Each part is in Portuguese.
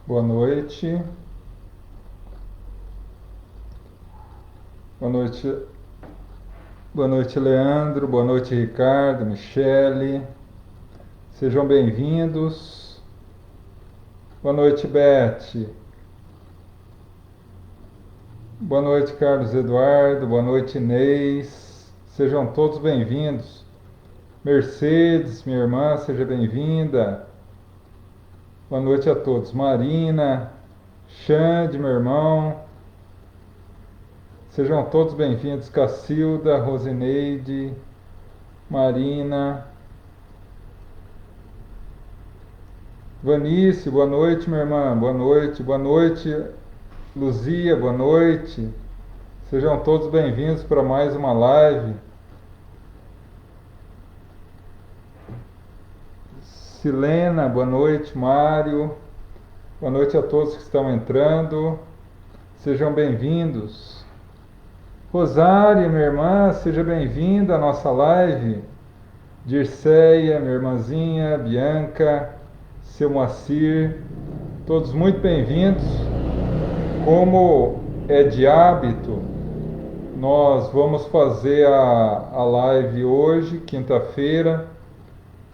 Boa noite. Boa noite. Boa noite, Leandro. Boa noite, Ricardo, Michele. Sejam bem-vindos. Boa noite, Beth. Boa noite, Carlos Eduardo. Boa noite, Inês. Sejam todos bem-vindos. Mercedes, minha irmã, seja bem-vinda. Boa noite a todos. Marina, Xande, meu irmão. Sejam todos bem-vindos. Cacilda, Rosineide, Marina. Vanice, boa noite, minha irmã. Boa noite. Boa noite, Luzia, boa noite. Sejam todos bem-vindos para mais uma live. Silena, boa noite. Mário, boa noite a todos que estão entrando. Sejam bem-vindos. Rosária, minha irmã, seja bem-vinda à nossa live. Dirceia, minha irmãzinha, Bianca, seu Moacir, todos muito bem-vindos. Como é de hábito, nós vamos fazer a live hoje, quinta-feira,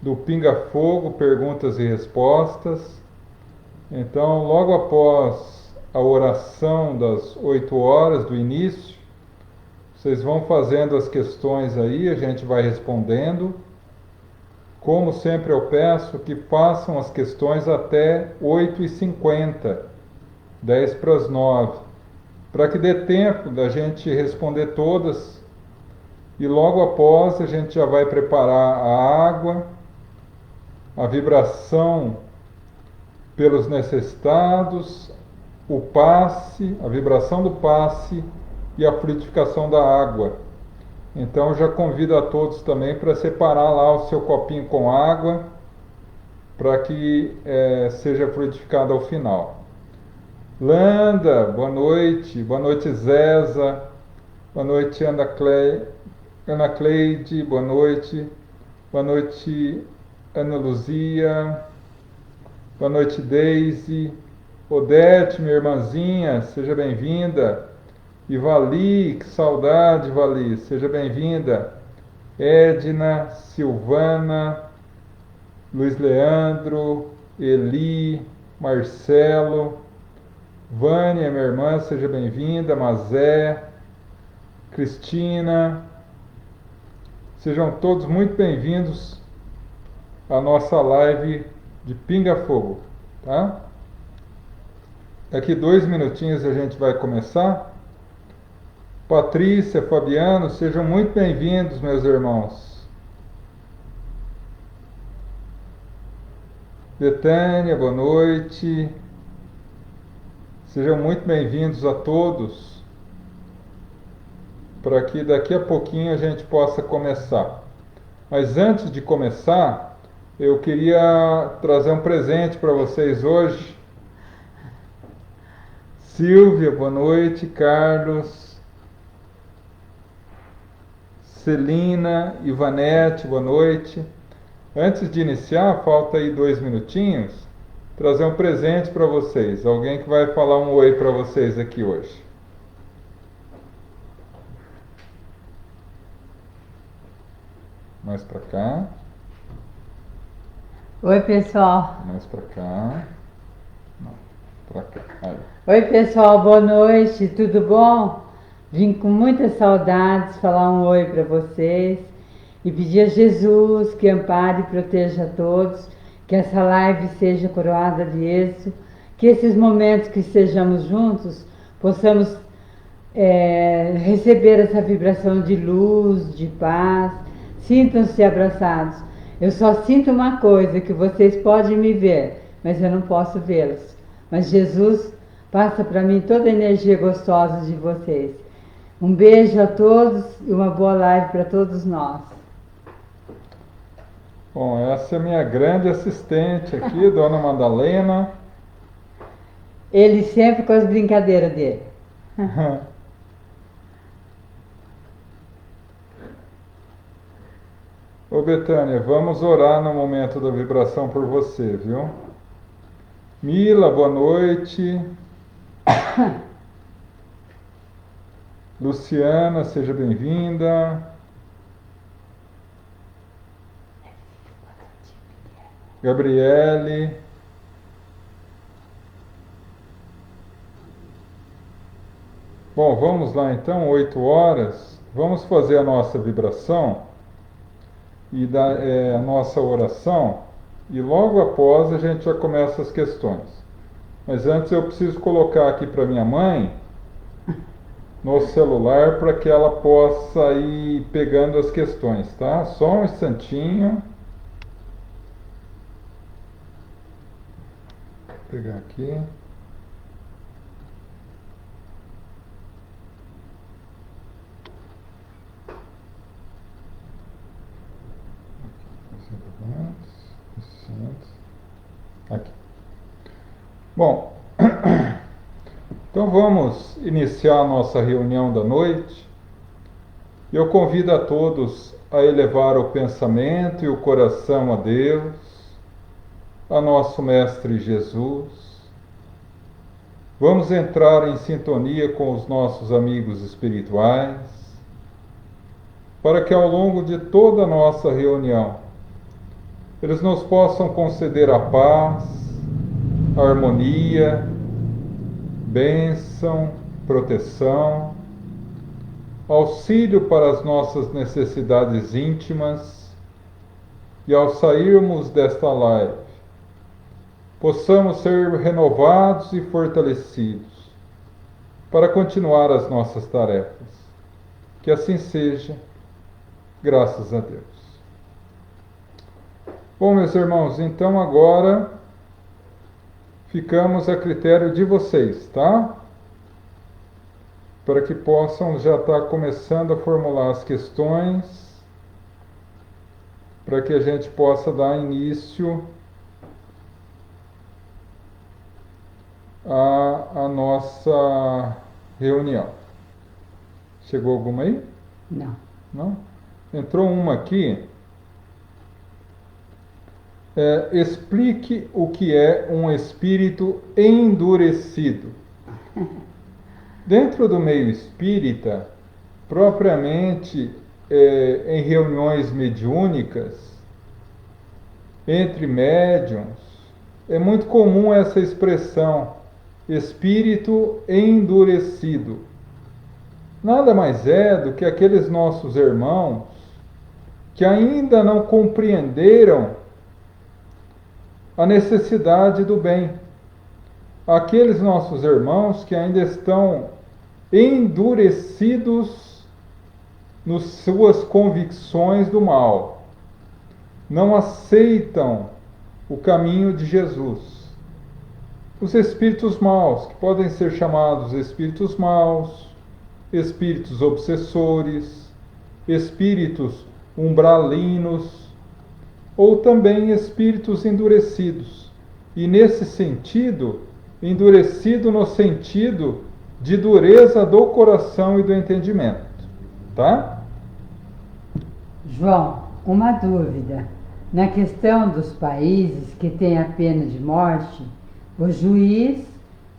do Pinga Fogo, perguntas e respostas. Então, logo após a oração das 8 horas do início, vocês vão fazendo as questões aí, a gente vai respondendo. Como sempre eu peço que façam as questões até 8h50, 10 para as 9, para que dê tempo da gente responder todas. E logo após a gente já vai preparar a água, a vibração pelos necessitados, o passe, a vibração do passe e a fluidificação da água. Então já convido a todos também para separar lá o seu copinho com água, para que seja fluidificado ao final. Landa, boa noite. Boa noite, Zéza. Boa noite, Ana Cleide, boa noite. Boa noite, Ana Luzia. Boa noite, Deise. Odete, minha irmãzinha, seja bem-vinda. E Vali, que saudade, Vali, seja bem-vinda. Edna, Silvana, Luiz Leandro, Eli, Marcelo, Vânia, minha irmã, seja bem-vinda. Mazé, Cristina, sejam todos muito bem-vindos à nossa live de Pinga Fogo, tá? Daqui 2 minutinhos a gente vai começar. Patrícia, Fabiano, sejam muito bem-vindos, meus irmãos. Betânia, boa noite. Sejam muito bem-vindos a todos, para que daqui a pouquinho a gente possa começar. Mas antes de começar, eu queria trazer um presente para vocês hoje. Silvia, boa noite. Carlos, Celina, Ivanete, boa noite. Antes de iniciar, falta aí 2 minutinhos, trazer um presente para vocês. Alguém que vai falar um oi para vocês aqui hoje. Mais para cá. Oi, pessoal. Mais para cá. Não, para cá. Aí. Oi, pessoal, boa noite, tudo bom? Vim com muitas saudades falar um oi para vocês e pedir a Jesus que ampare e proteja a todos, que essa live seja coroada de êxito, que esses momentos que estejamos juntos possamos receber essa vibração de luz, de paz. Sintam-se abraçados. Eu só sinto uma coisa, que vocês podem me ver, mas eu não posso vê-los. Mas Jesus Passa para mim toda a energia gostosa de vocês. Um beijo a todos e uma boa live para todos nós. Bom, essa é minha grande assistente aqui, Dona Madalena. Ele sempre com as brincadeiras dele. Ô Betânia, vamos orar no momento da vibração por você, viu? Mila, boa noite. Luciana, seja bem-vinda. Gabriele. Bom, vamos lá então, 8 horas. Vamos fazer a nossa vibração e a nossa oração. E logo após a gente já começa as questões. Mas antes eu preciso colocar aqui para minha mãe no celular para que ela possa ir pegando as questões, tá? Só um instantinho. Vou pegar aqui. Aqui. Bom, então vamos iniciar a nossa reunião da noite. Eu convido a todos a elevar o pensamento e o coração a Deus, a nosso Mestre Jesus. Vamos entrar em sintonia com os nossos amigos espirituais, para que ao longo de toda a nossa reunião eles nos possam conceder a paz, a harmonia, bênção, proteção, auxílio para as nossas necessidades íntimas e ao sairmos desta live, possamos ser renovados e fortalecidos para continuar as nossas tarefas. Que assim seja, graças a Deus. Bom, meus irmãos, então agora ficamos a critério de vocês, tá? Para que possam já estar começando a formular as questões, para que a gente possa dar início à nossa reunião. Chegou alguma aí? Não. Não? Entrou uma aqui. Explique o que é um espírito endurecido. Dentro do meio espírita, propriamente em reuniões mediúnicas, entre médiuns, é muito comum essa expressão, espírito endurecido. Nada mais é do que aqueles nossos irmãos que ainda não compreenderam a necessidade do bem. Aqueles nossos irmãos que ainda estão endurecidos nas suas convicções do mal, não aceitam o caminho de Jesus. Os espíritos maus, que podem ser chamados espíritos maus, espíritos obsessores, espíritos umbralinos, ou também espíritos endurecidos. E nesse sentido, endurecido no sentido de dureza do coração e do entendimento. Tá? João, uma dúvida. Na questão dos países que têm a pena de morte, o juiz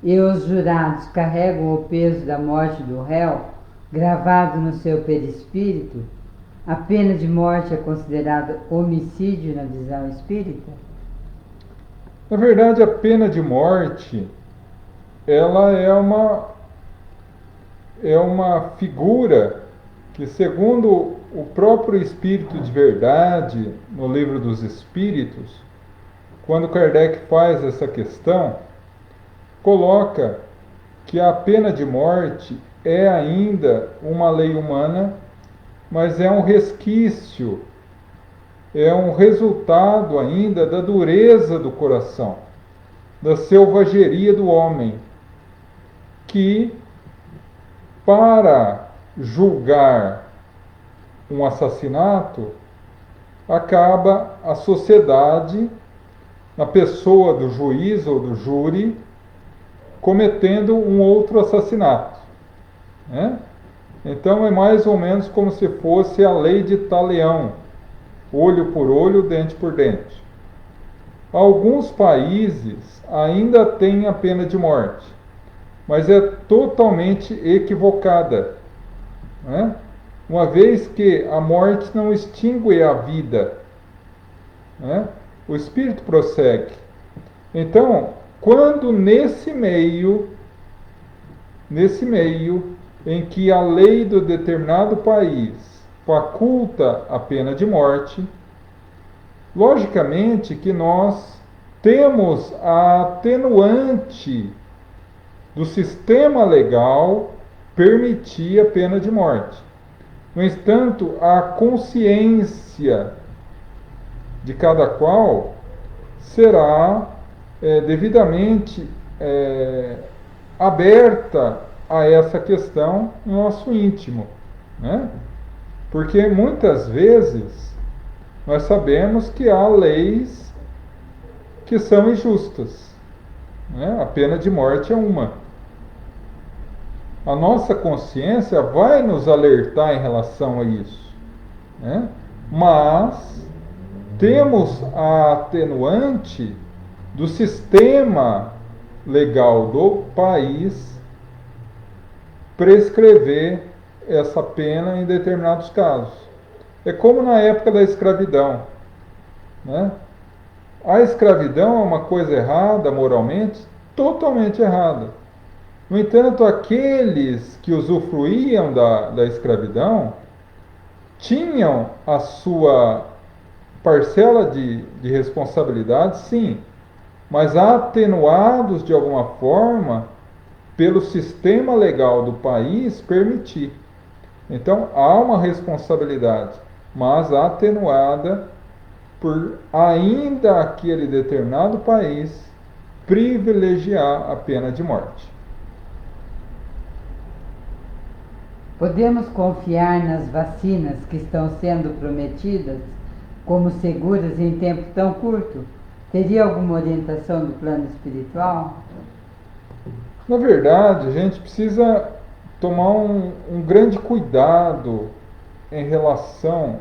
e os jurados carregam o peso da morte do réu gravado no seu perispírito. A pena de morte é considerada homicídio na visão espírita? Na verdade, a pena de morte, ela é uma figura que, segundo o próprio Espírito de Verdade, no Livro dos Espíritos, quando Kardec faz essa questão, coloca que a pena de morte é ainda uma lei humana, mas é um resquício, é um resultado ainda da dureza do coração, da selvageria do homem, que, para julgar um assassinato, acaba a sociedade, na pessoa do juiz ou do júri, cometendo um outro assassinato, né? Então é mais ou menos como se fosse a lei de Talião, olho por olho, dente por dente. Alguns países ainda têm a pena de morte, mas é totalmente equivocada, né? Uma vez que a morte não extingue a vida, né? O espírito prossegue. Então, quando nesse meio em que a lei do determinado país faculta a pena de morte, logicamente que nós temos a atenuante do sistema legal permitir a pena de morte. No entanto, a consciência de cada qual será devidamente aberta a essa questão no nosso íntimo, né? Porque muitas vezes nós sabemos que há leis que são injustas, né? A pena de morte é uma. A nossa consciência vai nos alertar em relação a isso, né? Mas temos a atenuante do sistema legal do país prescrever essa pena em determinados casos. É como na época da escravidão, né? A escravidão é uma coisa errada moralmente, totalmente errada. No entanto, aqueles que usufruíam da escravidão tinham a sua parcela de responsabilidade, sim, mas atenuados de alguma forma pelo sistema legal do país permitir. Então há uma responsabilidade, mas atenuada por ainda aquele determinado país privilegiar a pena de morte. Podemos confiar nas vacinas que estão sendo prometidas como seguras em tempo tão curto? Teria alguma orientação do plano espiritual? Na verdade, a gente precisa tomar um grande cuidado em relação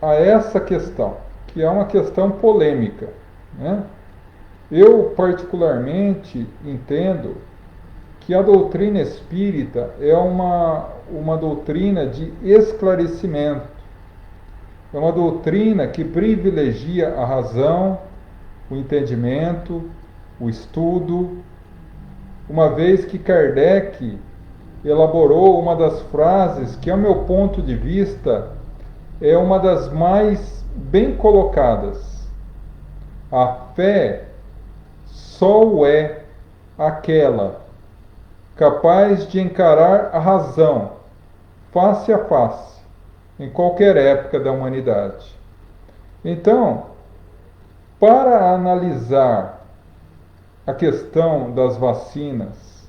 a essa questão, que é uma questão polêmica, né? Eu, particularmente, entendo que a doutrina espírita é uma doutrina de esclarecimento. É uma doutrina que privilegia a razão, o entendimento, o estudo, uma vez que Kardec elaborou uma das frases que, ao meu ponto de vista, é uma das mais bem colocadas. A fé só é aquela capaz de encarar a razão face a face em qualquer época da humanidade. Então, para analisar a questão das vacinas,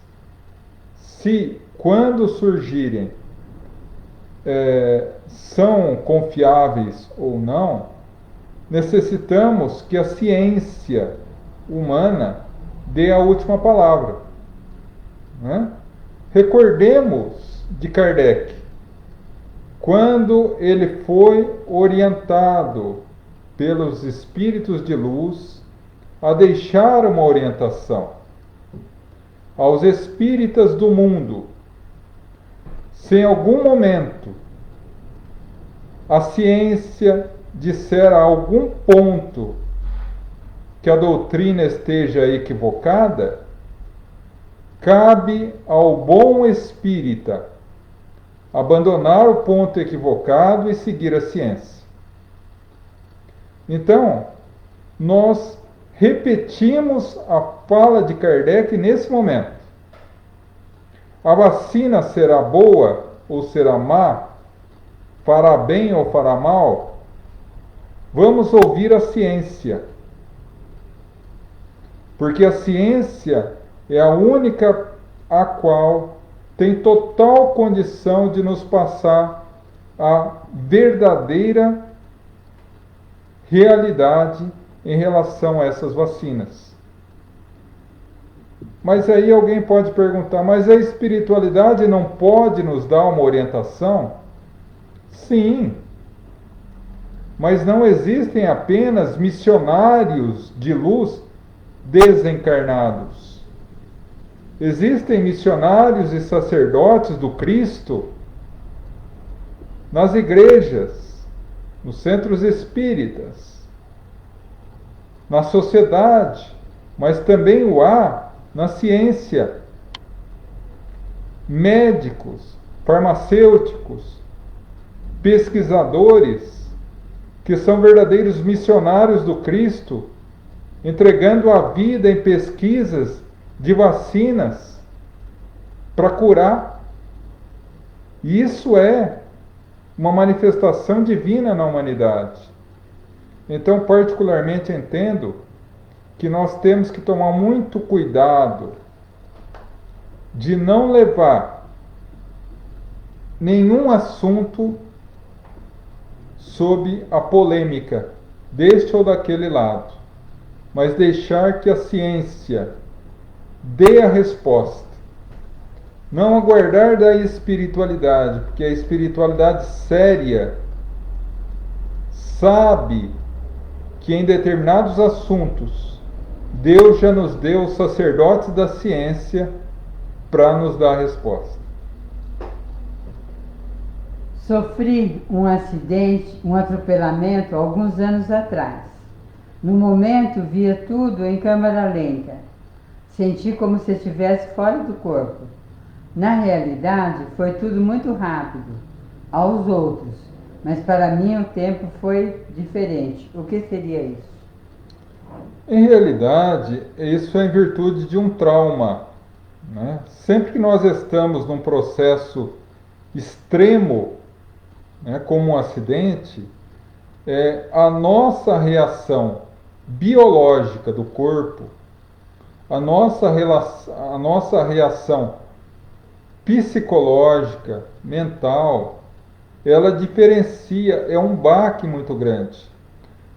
se quando surgirem são confiáveis ou não, necessitamos que a ciência humana dê a última palavra, né? Recordemos de Kardec, quando ele foi orientado pelos espíritos de luz a deixar uma orientação aos espíritas do mundo. Se em algum momento a ciência disser a algum ponto que a doutrina esteja equivocada, cabe ao bom espírita abandonar o ponto equivocado e seguir a ciência. Então, nós repetimos a fala de Kardec nesse momento. A vacina será boa ou será má? Fará bem ou fará mal? Vamos ouvir a ciência. Porque a ciência é a única a qual tem total condição de nos passar a verdadeira realidade em relação a essas vacinas. Mas aí alguém pode perguntar, mas a espiritualidade não pode nos dar uma orientação? Sim, mas não existem apenas missionários de luz desencarnados. Existem missionários e sacerdotes do Cristo nas igrejas, nos centros espíritas, na sociedade, mas também o há na ciência. Médicos, farmacêuticos, pesquisadores, que são verdadeiros missionários do Cristo, entregando a vida em pesquisas de vacinas para curar. E isso é uma manifestação divina na humanidade. Então, particularmente, entendo que nós temos que tomar muito cuidado de não levar nenhum assunto sob a polêmica deste ou daquele lado, mas deixar que a ciência dê a resposta. Não aguardar da espiritualidade, porque a espiritualidade séria sabe que em determinados assuntos Deus já nos deu os sacerdotes da ciência para nos dar a resposta. Sofri um acidente, um atropelamento alguns anos atrás. No momento via tudo em câmera lenta. Senti como se estivesse fora do corpo. Na realidade, foi tudo muito rápido, aos outros, mas para mim o tempo foi diferente. O que seria isso? Em realidade, isso é em virtude de um trauma, né? Sempre que nós estamos num processo extremo, né, como um acidente, a nossa reação biológica do corpo, a nossa reação psicológica, mental, ela diferencia, é um baque muito grande.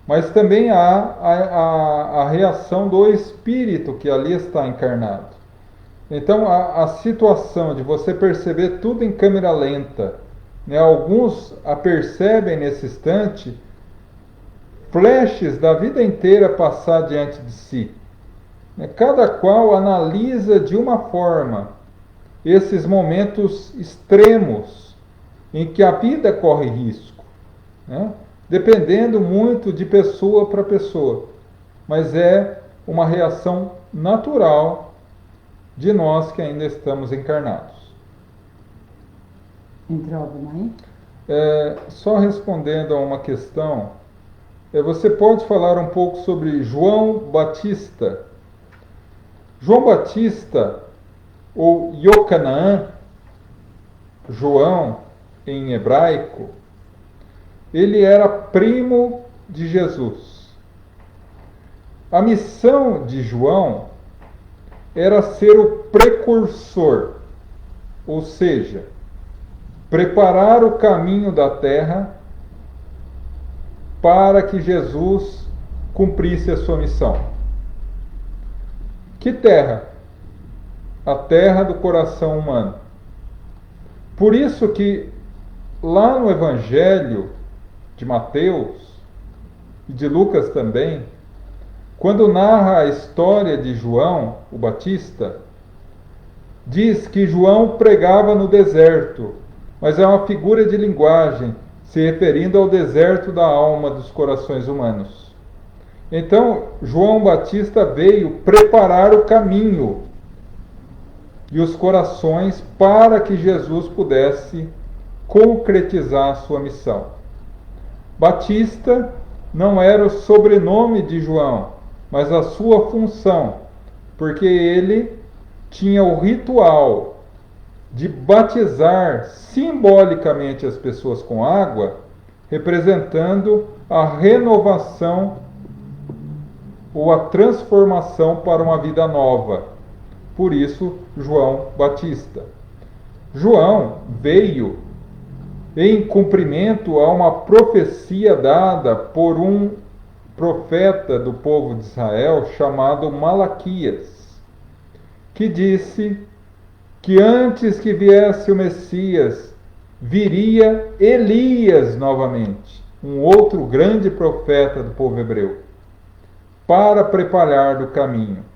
Mas também há a reação do espírito que ali está encarnado. Então, a situação de você perceber tudo em câmera lenta, né, alguns a percebem nesse instante, flashes da vida inteira passar diante de si. Cada qual analisa de uma forma esses momentos extremos em que a vida corre risco, né? Dependendo muito de pessoa para pessoa, mas é uma reação natural de nós que ainda estamos encarnados. Entrou alguma aí? Só respondendo a uma questão, você pode falar um pouco sobre João Batista? João Batista, ou Iocanaan, João em hebraico, ele era primo de Jesus. A missão de João era ser o precursor, ou seja, preparar o caminho da terra para que Jesus cumprisse a sua missão. Que terra? A terra do coração humano. Por isso que lá no Evangelho de Mateus e de Lucas também, quando narra a história de João, o Batista, diz que João pregava no deserto, mas é uma figura de linguagem, se referindo ao deserto da alma dos corações humanos. Então, João Batista veio preparar o caminho e os corações para que Jesus pudesse concretizar a sua missão. Batista não era o sobrenome de João, mas a sua função, porque ele tinha o ritual de batizar simbolicamente as pessoas com água, representando a renovação ou a transformação para uma vida nova. por isso João Batista. João veio em cumprimento a uma profecia dada por um profeta do povo de Israel chamado Malaquias, que disse que antes que viesse o Messias, viria Elias novamente, um outro grande profeta do povo hebreu, para preparar o caminho.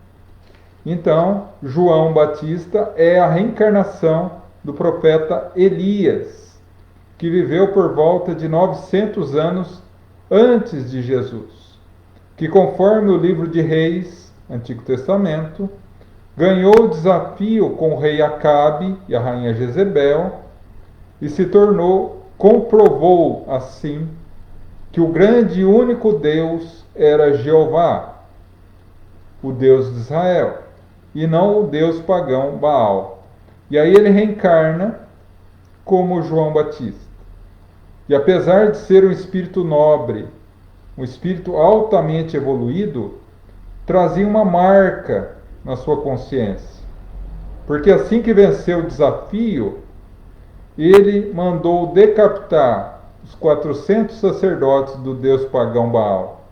Então, João Batista é a reencarnação do profeta Elias, que viveu por volta de 900 anos antes de Jesus, que, conforme o livro de Reis, Antigo Testamento, ganhou o desafio com o rei Acabe e a rainha Jezebel e comprovou assim que o grande e único Deus era Jeová, o Deus de Israel, e não o Deus pagão Baal. E aí ele reencarna como João Batista. E apesar de ser um espírito nobre, um espírito altamente evoluído, trazia uma marca na sua consciência. Porque assim que venceu o desafio, ele mandou decapitar os 400 sacerdotes do deus pagão Baal.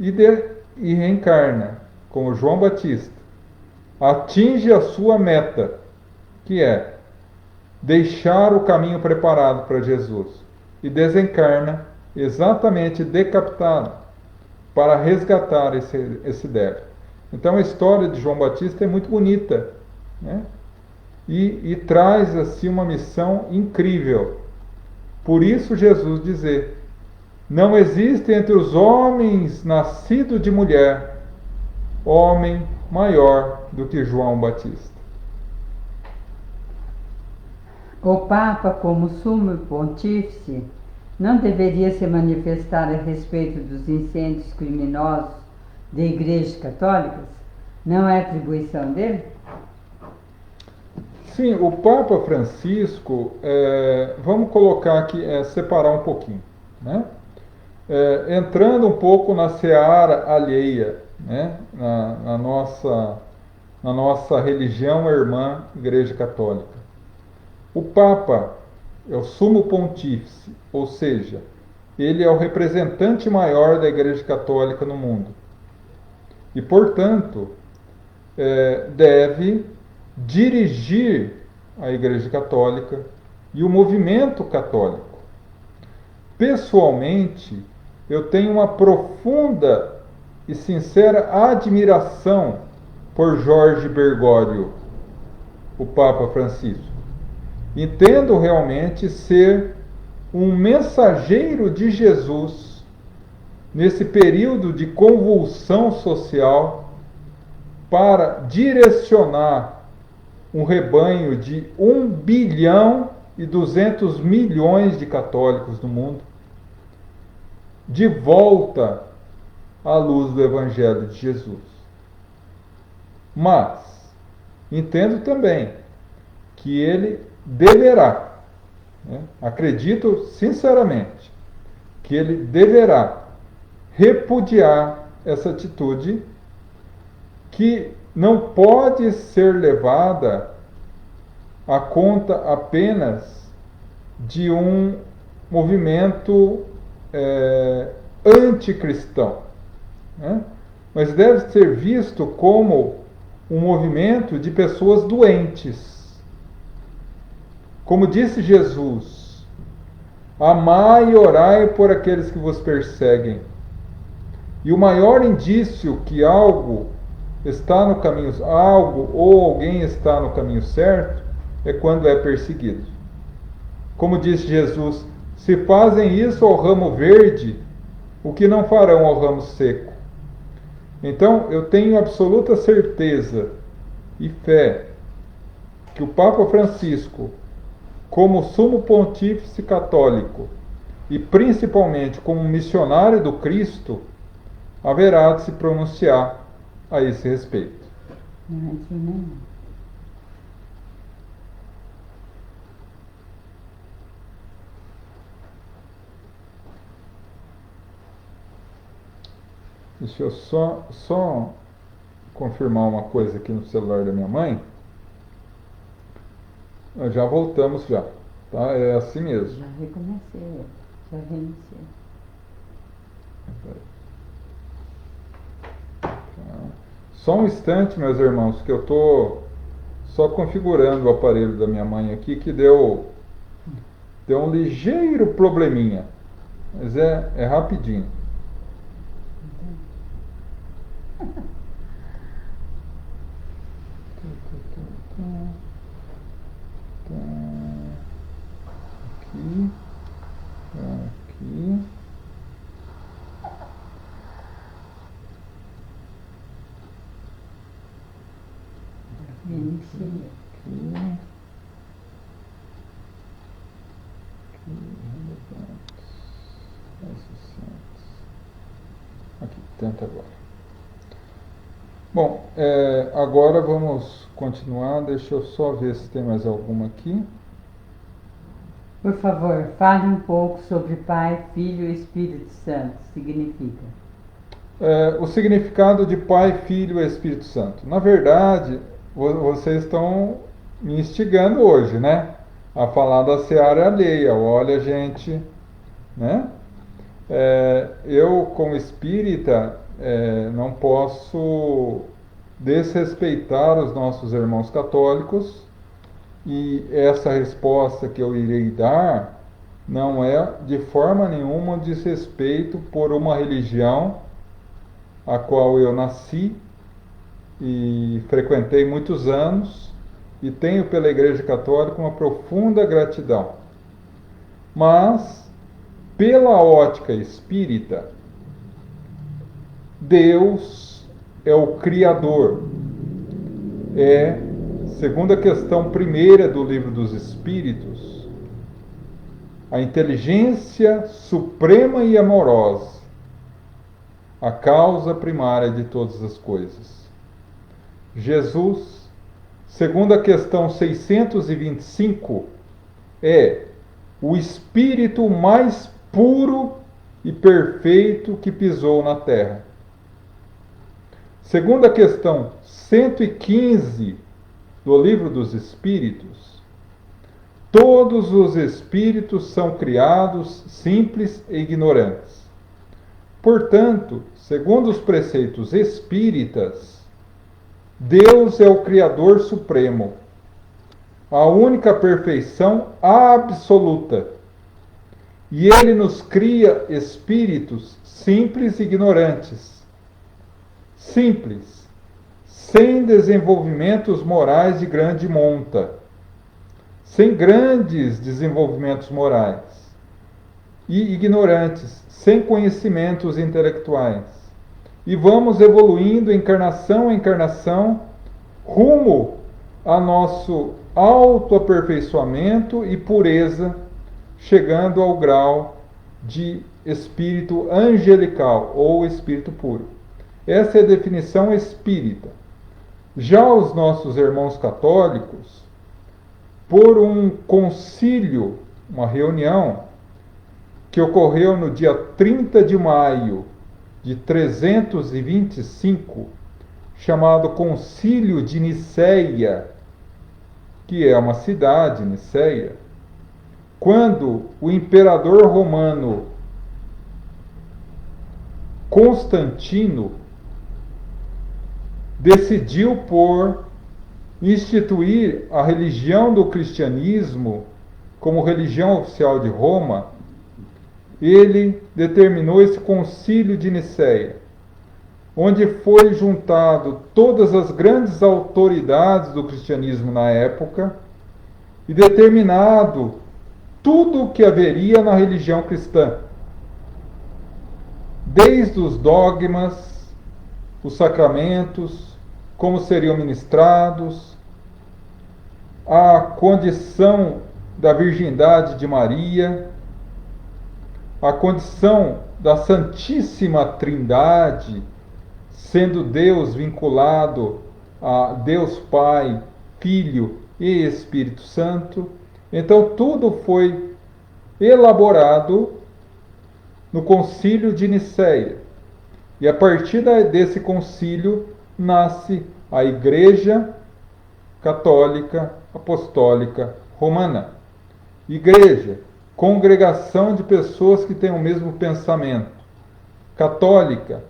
E reencarna como João Batista. Atinge a sua meta, que é deixar o caminho preparado para Jesus. E desencarna exatamente decapitado para resgatar esse débito. Então a história de João Batista é muito bonita, né? E traz assim uma missão incrível. Por isso Jesus dizer: não existe entre os homens nascido de mulher homem maior do que João Batista. O Papa, como sumo pontífice, não deveria se manifestar a respeito dos incêndios criminosos de igrejas católicas? Não é atribuição dele? Sim, o Papa Francisco, vamos colocar aqui, separar um pouquinho, né? Entrando um pouco na seara alheia, né? na nossa religião irmã, Igreja Católica. O Papa é o sumo pontífice, ou seja, ele é o representante maior da Igreja Católica no mundo. E, portanto, deve dirigir a Igreja Católica e o movimento católico. Pessoalmente, eu tenho uma profunda e sincera admiração por Jorge Bergoglio, o Papa Francisco. Entendo realmente ser um mensageiro de Jesus nesse período de convulsão social para direcionar um rebanho de 1 bilhão e 200 milhões de católicos no mundo de volta à luz do Evangelho de Jesus. Mas entendo também que ele deverá, acredito sinceramente, que ele deverá repudiar essa atitude que não pode ser levada à conta apenas de um movimento anticristão, né? Mas deve ser visto como um movimento de pessoas doentes. Como disse Jesus: amai e orai por aqueles que vos perseguem. E o maior indício que algo está no caminho, algo ou alguém está no caminho certo, é quando é perseguido. Como disse Jesus: se fazem isso ao ramo verde, o que não farão ao ramo seco? Então, eu tenho absoluta certeza e fé que o Papa Francisco, como sumo pontífice católico e principalmente como missionário do Cristo, haverá de se pronunciar a esse respeito. Deixa eu só confirmar uma coisa aqui no celular da minha mãe. Já voltamos já, tá? É assim mesmo. Já recomecei, já reiniciei. Só um instante, meus irmãos, que eu estou só configurando o aparelho da minha mãe aqui, que deu um ligeiro probleminha, mas é rapidinho. Aqui. Reiniciei. Aqui, tenta agora. Bom, agora vamos continuar. Deixa eu só ver se tem mais alguma aqui. Por favor, fale um pouco sobre Pai, Filho e Espírito Santo. Significa? O significado de Pai, Filho e Espírito Santo. Na verdade, vocês estão me instigando hoje, né? A falar da seara alheia. Olha, gente, né? Eu, como espírita, não posso desrespeitar os nossos irmãos católicos, e essa resposta que eu irei dar não é de forma nenhuma um desrespeito por uma religião a qual eu nasci e frequentei muitos anos e tenho pela Igreja Católica uma profunda gratidão. Mas, pela ótica espírita, Deus é o Criador. Segundo a questão primeira do Livro dos Espíritos, a inteligência suprema e amorosa, a causa primária de todas as coisas. Jesus, segundo a questão 625, é o espírito mais puro e perfeito que pisou na terra. Segundo a questão 115 do Livro dos Espíritos, todos os espíritos são criados simples e ignorantes. Portanto, segundo os preceitos espíritas, Deus é o Criador Supremo, a única perfeição absoluta. E Ele nos cria espíritos simples e ignorantes. Simples, sem desenvolvimentos morais de grande monta, sem grandes desenvolvimentos morais, e ignorantes, sem conhecimentos intelectuais. E vamos evoluindo encarnação a encarnação, rumo a nosso autoaperfeiçoamento e pureza, chegando ao grau de espírito angelical ou espírito puro. Essa é a definição espírita. Já os nossos irmãos católicos, por um concílio, uma reunião, que ocorreu no dia 30 de maio de 325, chamado Concílio de Niceia, que é uma cidade, Niceia, quando o imperador romano Constantino decidiu por instituir a religião do cristianismo como religião oficial de Roma, ele determinou esse concílio de Niceia, onde foi juntado todas as grandes autoridades do cristianismo na época e determinado tudo o que haveria na religião cristã, desde os dogmas, os sacramentos, como seriam ministrados, a condição da virgindade de Maria, a condição da Santíssima Trindade, sendo Deus vinculado a Deus Pai, Filho e Espírito Santo. Então tudo foi elaborado no Concílio de Niceia. E a partir desse concílio nasce a Igreja Católica Apostólica Romana. Igreja, congregação de pessoas que têm o mesmo pensamento. Católica,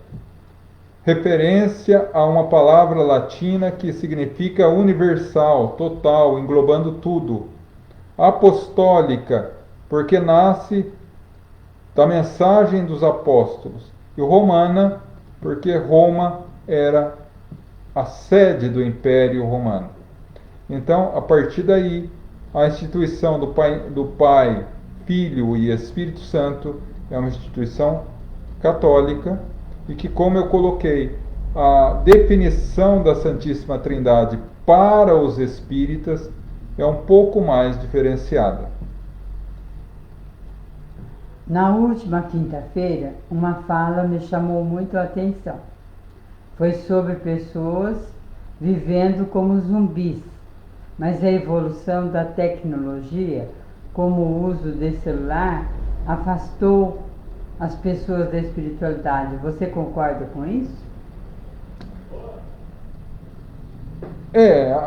referência a uma palavra latina que significa universal, total, englobando tudo. Apostólica, porque nasce da mensagem dos apóstolos. E romana, porque Roma era a sede do Império Romano. Então, a partir daí, a instituição do Pai, Filho e Espírito Santo é uma instituição católica e que, como eu coloquei, a definição da Santíssima Trindade para os espíritas é um pouco mais diferenciada. Na última quinta-feira, uma fala me chamou muito a atenção. Foi sobre pessoas vivendo como zumbis, mas a evolução da tecnologia, como o uso de celular, afastou as pessoas da espiritualidade. Você concorda com isso?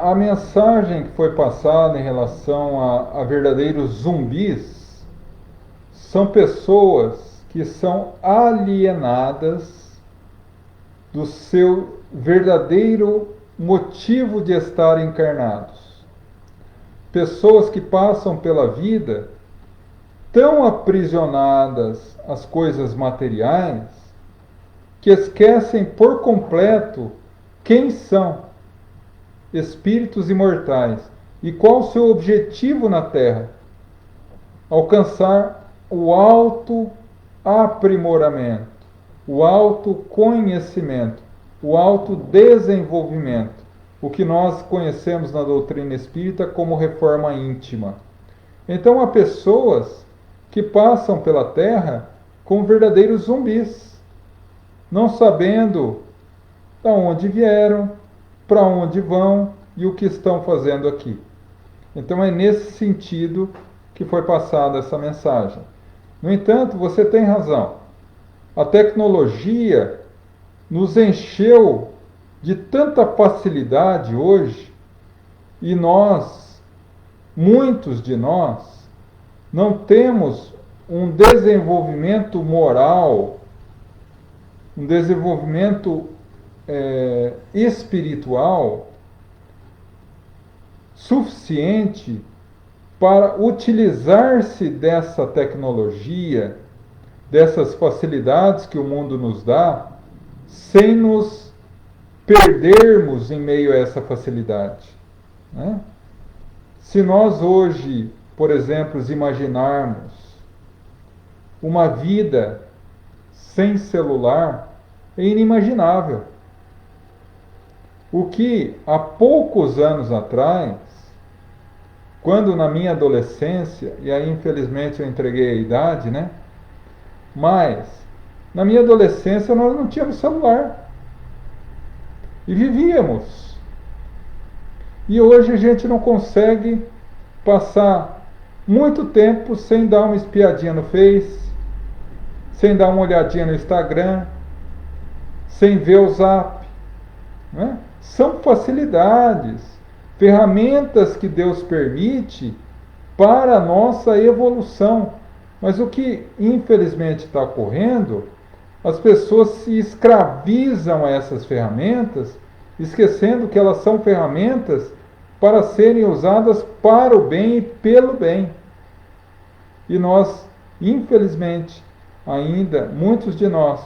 A mensagem que foi passada em relação a verdadeiros zumbis são pessoas que são alienadas do seu verdadeiro motivo de estar encarnados. Pessoas que passam pela vida tão aprisionadas às coisas materiais que esquecem por completo quem são, espíritos imortais, e qual o seu objetivo na Terra: alcançar o autoaprimoramento, o autoconhecimento, o autodesenvolvimento, o que nós conhecemos na doutrina espírita como reforma íntima. Então há pessoas que passam pela Terra como verdadeiros zumbis, não sabendo de onde vieram, para onde vão e o que estão fazendo aqui. Então é nesse sentido que foi passada essa mensagem. No entanto, você tem razão. A tecnologia nos encheu de tanta facilidade hoje e muitos de nós, não temos um desenvolvimento moral, um desenvolvimento espiritual suficiente para utilizar-se dessa tecnologia, dessas facilidades que o mundo nos dá, sem nos perdermos em meio a essa facilidade, né? Se nós hoje, por exemplo, imaginarmos uma vida sem celular, é inimaginável. O que há poucos anos atrás, quando na minha adolescência, e aí infelizmente eu entreguei a idade, né? Mas na minha adolescência nós não tínhamos celular. E vivíamos. E hoje a gente não consegue passar muito tempo sem dar uma espiadinha no Face, sem dar uma olhadinha no Instagram, sem ver o Zap, né? São facilidades, ferramentas que Deus permite para a nossa evolução. Mas o que infelizmente está ocorrendo, as pessoas se escravizam a essas ferramentas, esquecendo que elas são ferramentas para serem usadas para o bem e pelo bem. E nós, infelizmente, ainda, muitos de nós,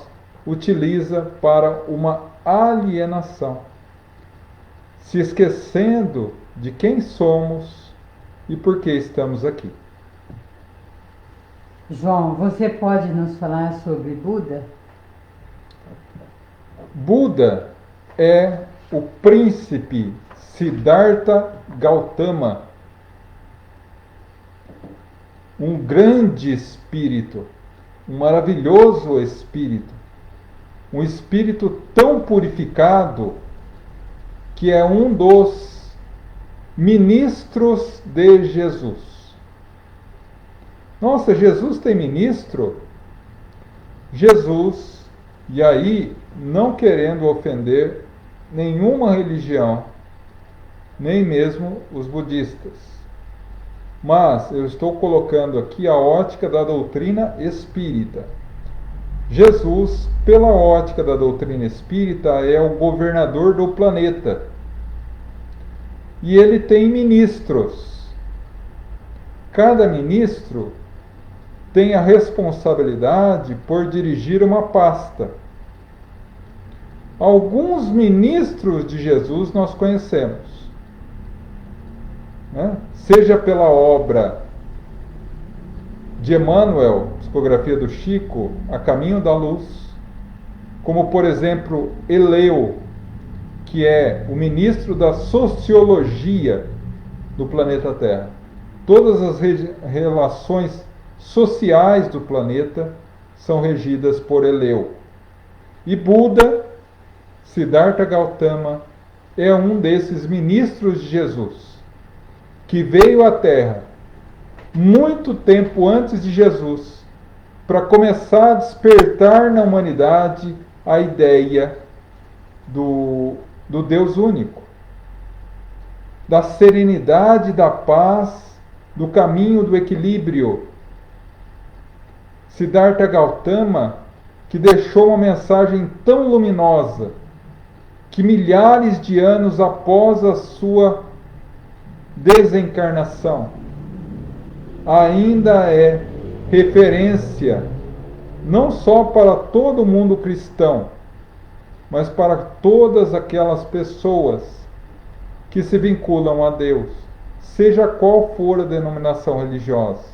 utiliza para uma alienação, se esquecendo de quem somos e por que estamos aqui. João, você pode nos falar sobre Buda? Buda é o príncipe Siddhartha Gautama, um grande espírito, um maravilhoso espírito, um espírito tão purificado que é um dos ministros de Jesus. Nossa, Jesus tem ministro? Jesus, e aí não querendo ofender nenhuma religião, nem mesmo os budistas. Mas eu estou colocando aqui a ótica da doutrina espírita. Jesus, pela ótica da doutrina espírita, é o governador do planeta. E ele tem ministros. Cada ministro tem a responsabilidade por dirigir uma pasta. Alguns ministros de Jesus nós conhecemos, né? Seja pela obra de Emmanuel, psicografia do Chico, A Caminho da Luz, como por exemplo Eleu, que é o ministro da sociologia do planeta Terra. Todas as relações sociais do planeta são regidas por Eleu. E Buda, Siddhartha Gautama, é um desses ministros de Jesus, que veio à Terra muito tempo antes de Jesus, para começar a despertar na humanidade a ideia do Deus único, da serenidade, da paz, do caminho do equilíbrio. Siddhartha Gautama, que deixou uma mensagem tão luminosa, que milhares de anos após a sua desencarnação, ainda é referência não só para todo mundo cristão, mas para todas aquelas pessoas que se vinculam a Deus, seja qual for a denominação religiosa.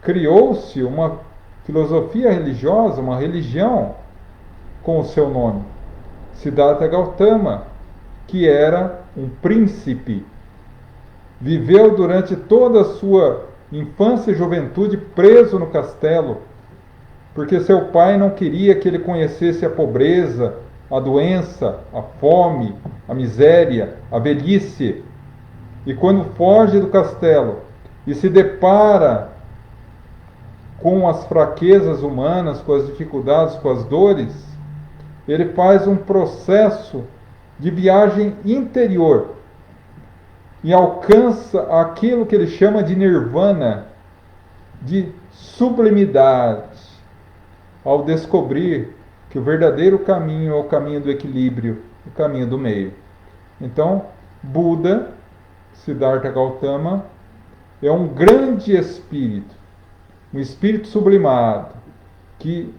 Criou-se uma filosofia religiosa, uma religião com o seu nome. Siddhartha Gautama, que era um príncipe, viveu durante toda a sua infância e juventude preso no castelo, porque seu pai não queria que ele conhecesse a pobreza, a doença, a fome, a miséria, a velhice. E quando foge do castelo e se depara com as fraquezas humanas, com as dificuldades, com as dores, ele faz um processo de viagem interior e alcança aquilo que ele chama de nirvana, de sublimidade, ao descobrir que o verdadeiro caminho é o caminho do equilíbrio, o caminho do meio. Então, Buda, Siddhartha Gautama, é um grande espírito, um espírito sublimado, que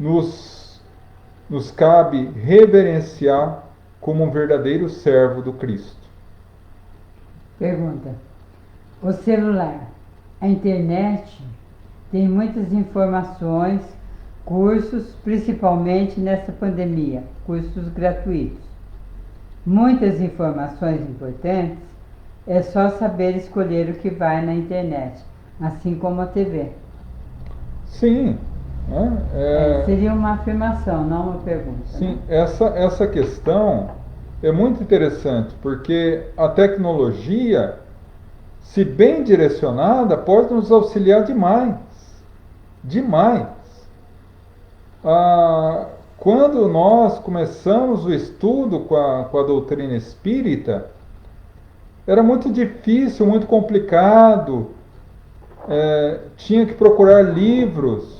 nos cabe reverenciar como um verdadeiro servo do Cristo. Pergunta: o celular, a internet, tem muitas informações, cursos, principalmente nessa pandemia, cursos gratuitos. Muitas informações importantes, é só saber escolher o que vai na internet, assim como a TV. Sim. Seria uma afirmação, não uma pergunta. Sim, né? essa questão é muito interessante, porque a tecnologia, se bem direcionada, pode nos auxiliar demais. Demais. Quando nós começamos o estudo com a doutrina espírita, era muito difícil, muito complicado. Tinha que procurar livros,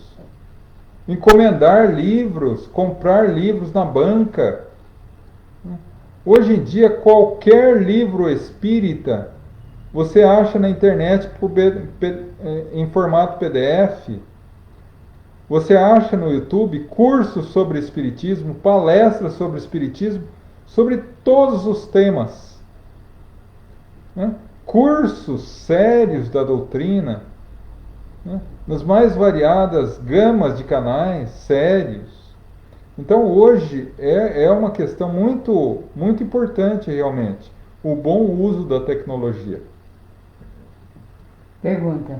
encomendar livros, comprar livros na banca. Hoje em dia, qualquer livro espírita você acha na internet em formato PDF. Você acha no YouTube cursos sobre espiritismo, palestras sobre espiritismo, sobre todos os temas, né? Cursos sérios da doutrina, né? Nas mais variadas gamas de canais sérios. Então hoje é uma questão muito, muito importante realmente, o bom uso da tecnologia. Pergunta: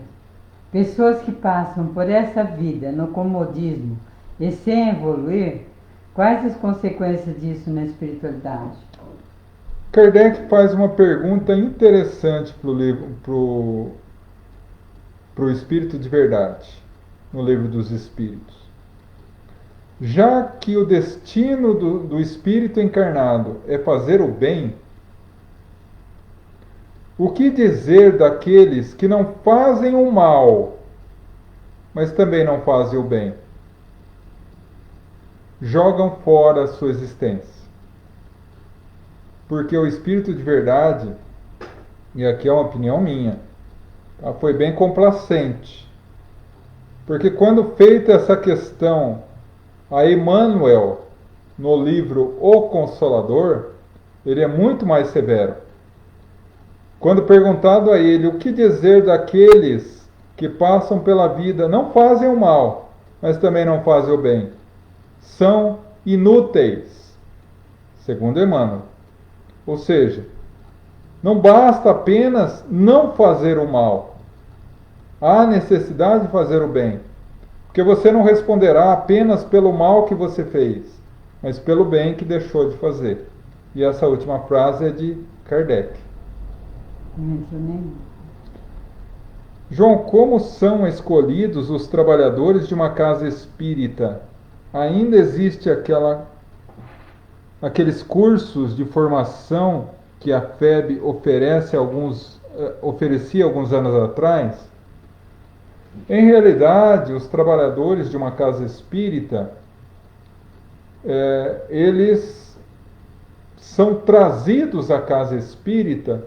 pessoas que passam por essa vida no comodismo e sem evoluir, quais as consequências disso na espiritualidade? Kardec faz uma pergunta interessante para o Espírito de Verdade, no Livro dos Espíritos. Já que o destino do espírito encarnado é fazer o bem, o que dizer daqueles que não fazem o mal, mas também não fazem o bem? Jogam fora a sua existência. Porque o espírito de verdade, e aqui é uma opinião minha, tá, foi bem complacente. Porque quando feita essa questão a Emmanuel, no livro O Consolador, ele é muito mais severo. Quando perguntado a ele o que dizer daqueles que passam pela vida, não fazem o mal, mas também não fazem o bem, são inúteis, segundo Emmanuel. Ou seja, não basta apenas não fazer o mal, há necessidade de fazer o bem. Porque você não responderá apenas pelo mal que você fez, mas pelo bem que deixou de fazer. E essa última frase é de Kardec. João, como são escolhidos os trabalhadores de uma casa espírita? Ainda existe aqueles cursos de formação que a FEB oferecia alguns anos atrás? Em realidade, os trabalhadores de uma casa espírita, eles são trazidos à casa espírita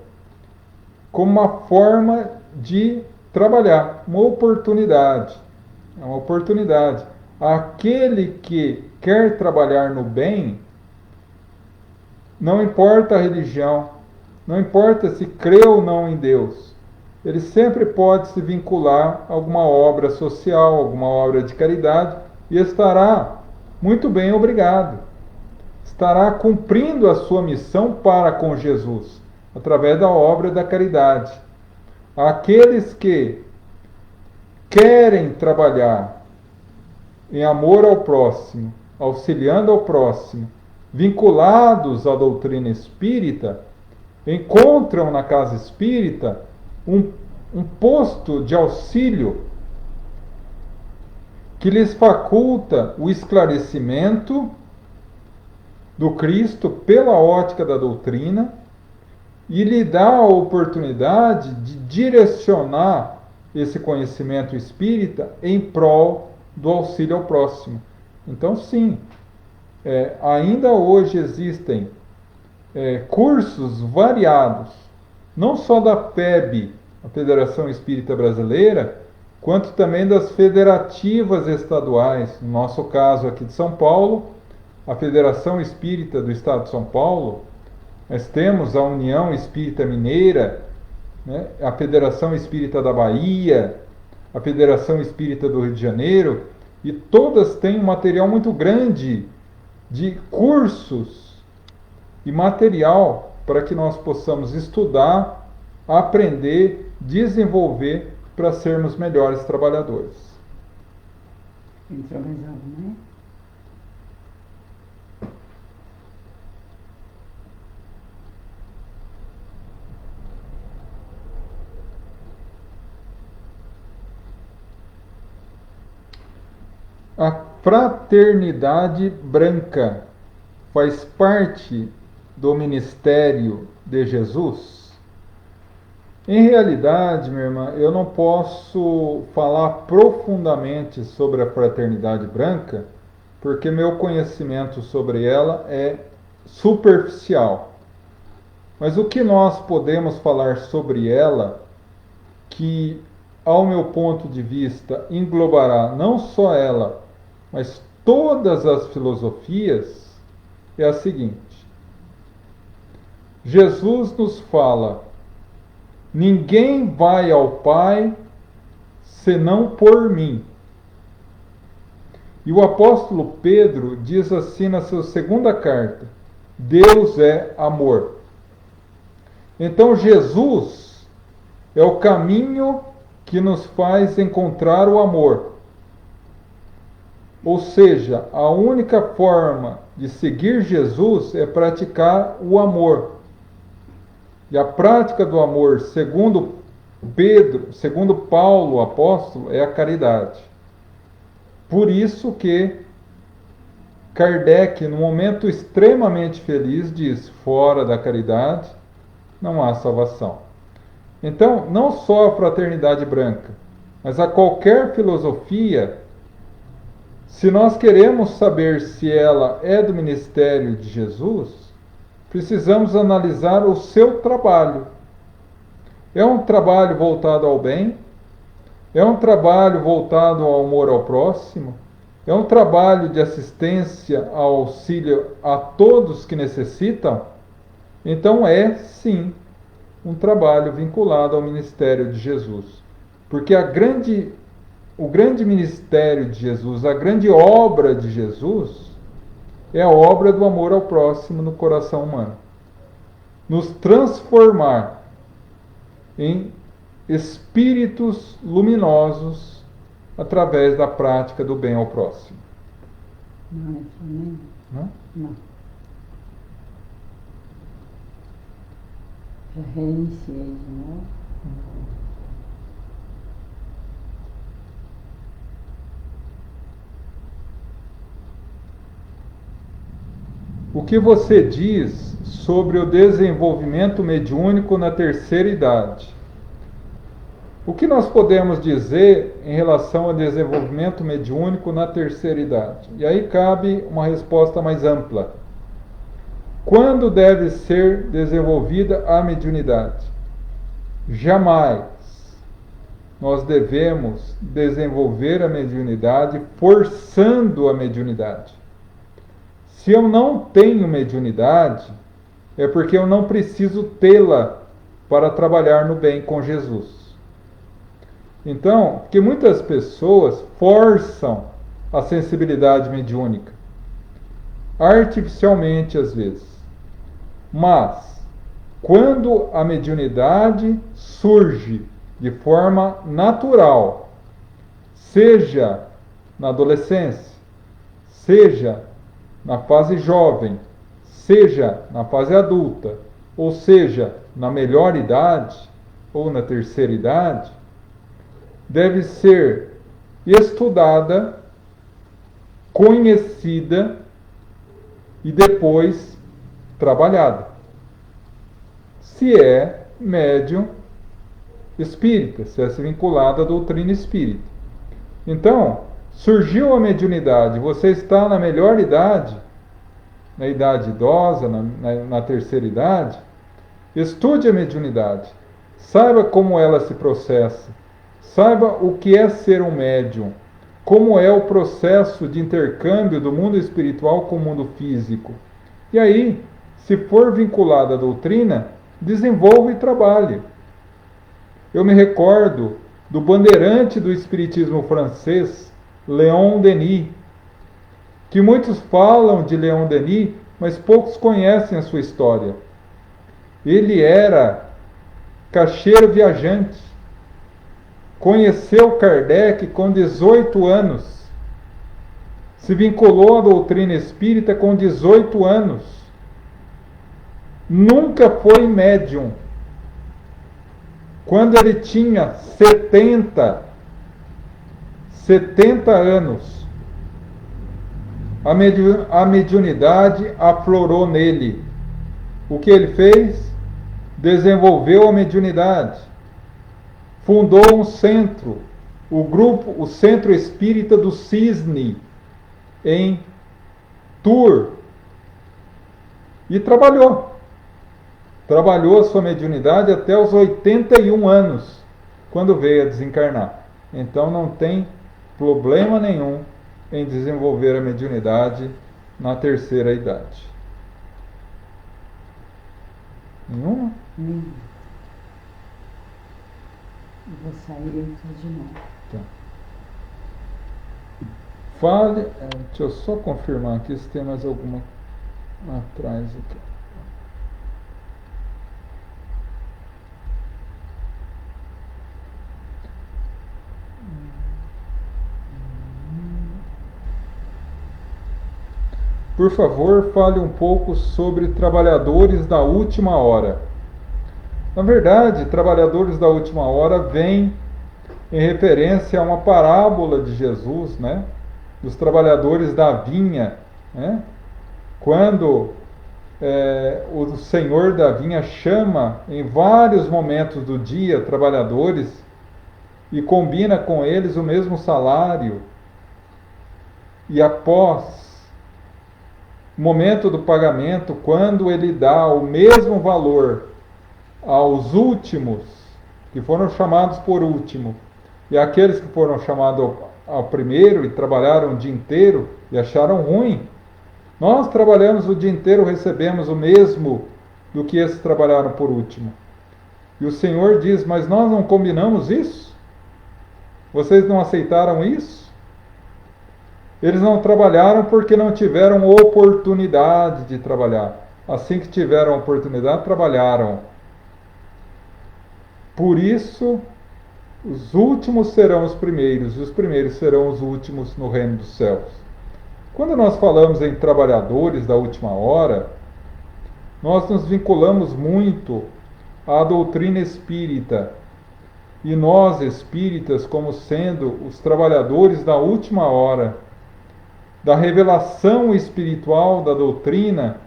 como uma forma de trabalhar, uma oportunidade. É uma oportunidade. Aquele que quer trabalhar no bem, não importa a religião, não importa se crê ou não em Deus, ele sempre pode se vincular a alguma obra social, alguma obra de caridade, e estará muito bem obrigado. Estará cumprindo a sua missão para com Jesus, através da obra da caridade. Aqueles que querem trabalhar em amor ao próximo, auxiliando ao próximo, vinculados à doutrina espírita, encontram na casa espírita um posto de auxílio que lhes faculta o esclarecimento do Cristo pela ótica da doutrina e lhe dá a oportunidade de direcionar esse conhecimento espírita em prol do auxílio ao próximo. Então, sim, ainda hoje existem cursos variados, não só da FEB, a Federação Espírita Brasileira, quanto também das federativas estaduais. No nosso caso aqui de São Paulo, a Federação Espírita do Estado de São Paulo, nós temos a União Espírita Mineira, né, a Federação Espírita da Bahia, a Federação Espírita do Rio de Janeiro, e todas têm um material muito grande de cursos e material para que nós possamos estudar, aprender, desenvolver para sermos melhores trabalhadores. Entrou mais algo, né? A fraternidade branca faz parte do ministério de Jesus? Em realidade, minha irmã, eu não posso falar profundamente sobre a fraternidade branca, porque meu conhecimento sobre ela é superficial. Mas o que nós podemos falar sobre ela, que, ao meu ponto de vista, englobará não só ela, mas todas as filosofias, é a seguinte. Jesus nos fala: ninguém vai ao Pai senão por mim. E o apóstolo Pedro diz assim na sua segunda carta: Deus é amor. Então Jesus é o caminho que nos faz encontrar o amor. Ou seja, a única forma de seguir Jesus é praticar o amor. E a prática do amor, segundo Paulo, o apóstolo, é a caridade. Por isso que Kardec, num momento extremamente feliz, diz: fora da caridade não há salvação. Então, não só a fraternidade branca, mas a qualquer filosofia, se nós queremos saber se ela é do ministério de Jesus, precisamos analisar o seu trabalho. É um trabalho voltado ao bem? É um trabalho voltado ao amor ao próximo? É um trabalho de assistência, ao auxílio a todos que necessitam? Então é, sim, um trabalho vinculado ao ministério de Jesus. Porque o grande ministério de Jesus, a grande obra de Jesus, é a obra do amor ao próximo no coração humano. Nos transformar em espíritos luminosos através da prática do bem ao próximo. Não é Flamengo? Não? Não. Já reiniciei de novo. O que você diz sobre o desenvolvimento mediúnico na terceira idade? O que nós podemos dizer em relação ao desenvolvimento mediúnico na terceira idade? E aí cabe uma resposta mais ampla. Quando deve ser desenvolvida a mediunidade? Jamais nós devemos desenvolver a mediunidade forçando a mediunidade. Se eu não tenho mediunidade, é porque eu não preciso tê-la para trabalhar no bem com Jesus. Então, porque muitas pessoas forçam a sensibilidade mediúnica, artificialmente às vezes. Mas, quando a mediunidade surge de forma natural, seja na adolescência, seja na fase jovem, seja na fase adulta, ou seja, na melhor idade, ou na terceira idade, deve ser estudada, conhecida e depois trabalhada. Se é médium espírita, se é vinculada à doutrina espírita. Então, surgiu a mediunidade, você está na melhor idade, na idade idosa, na terceira idade, estude a mediunidade, saiba como ela se processa, saiba o que é ser um médium, como é o processo de intercâmbio do mundo espiritual com o mundo físico. E aí, se for vinculado à doutrina, desenvolva e trabalhe. Eu me recordo do bandeirante do espiritismo francês, Leon Denis, que muitos falam de Leon Denis, mas poucos conhecem a sua história. Ele era caixeiro viajante, conheceu Kardec com 18 anos, se vinculou à doutrina espírita com 18 anos, nunca foi médium. Quando ele tinha 70 anos, a mediunidade aflorou nele. O que ele fez? Desenvolveu a mediunidade. Fundou um centro, o Centro Espírita do Cisne, em Tours. E trabalhou a sua mediunidade até os 81 anos, quando veio a desencarnar. Então não tem problema nenhum em desenvolver a mediunidade na terceira idade. Nenhuma? Vou sair e entrar de novo. Tá. Fale. Deixa eu só confirmar aqui se tem mais alguma atrás aqui. Por favor, fale um pouco sobre trabalhadores da última hora. Na verdade, trabalhadores da última hora vem em referência a uma parábola de Jesus, né? Dos trabalhadores da vinha né? Quando o senhor da vinha chama em vários momentos do dia trabalhadores e combina com eles o mesmo salário, e após o momento do pagamento, quando ele dá o mesmo valor aos últimos, que foram chamados por último, e aqueles que foram chamados ao primeiro e trabalharam o dia inteiro e acharam ruim, nós trabalhamos o dia inteiro, recebemos o mesmo do que esses trabalharam por último. E o Senhor diz, mas nós não combinamos isso? Vocês não aceitaram isso? Eles não trabalharam porque não tiveram oportunidade de trabalhar. Assim que tiveram oportunidade, trabalharam. Por isso, os últimos serão os primeiros, e os primeiros serão os últimos no reino dos céus. Quando nós falamos em trabalhadores da última hora, nós nos vinculamos muito à doutrina espírita. E nós, espíritas, como sendo os trabalhadores da última hora, da revelação espiritual da doutrina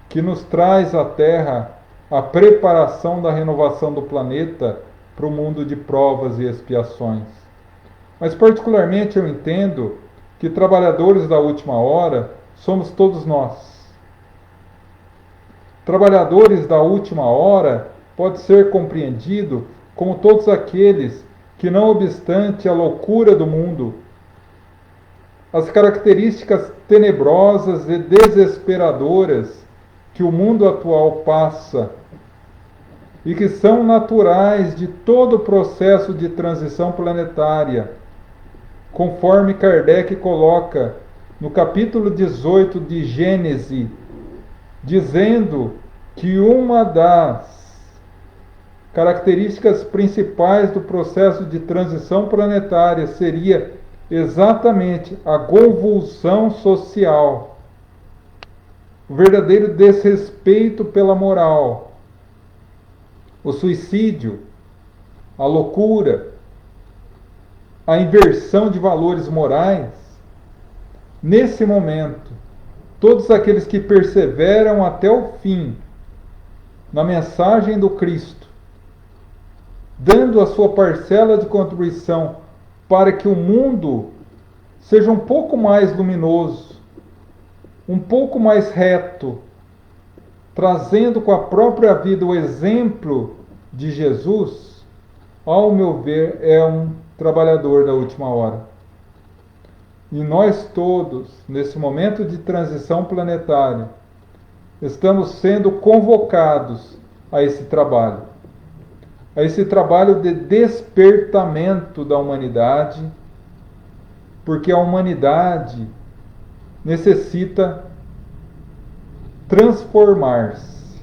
que nos traz à Terra a preparação da renovação do planeta para o mundo de provas e expiações. Mas particularmente eu entendo que trabalhadores da última hora somos todos nós. Trabalhadores da última hora pode ser compreendido como todos aqueles que, não obstante a loucura do mundo, as características tenebrosas e desesperadoras que o mundo atual passa e que são naturais de todo o processo de transição planetária, conforme Kardec coloca no capítulo 18 de Gênesis, dizendo que uma das características principais do processo de transição planetária seria exatamente a convulsão social, o verdadeiro desrespeito pela moral, o suicídio, a loucura, a inversão de valores morais. Nesse momento, todos aqueles que perseveram até o fim na mensagem do Cristo, dando a sua parcela de contribuição para que o mundo seja um pouco mais luminoso, um pouco mais reto, trazendo com a própria vida o exemplo de Jesus, ao meu ver, é um trabalhador da última hora. E nós todos, nesse momento de transição planetária, estamos sendo convocados a esse trabalho de despertamento da humanidade, porque a humanidade necessita transformar-se.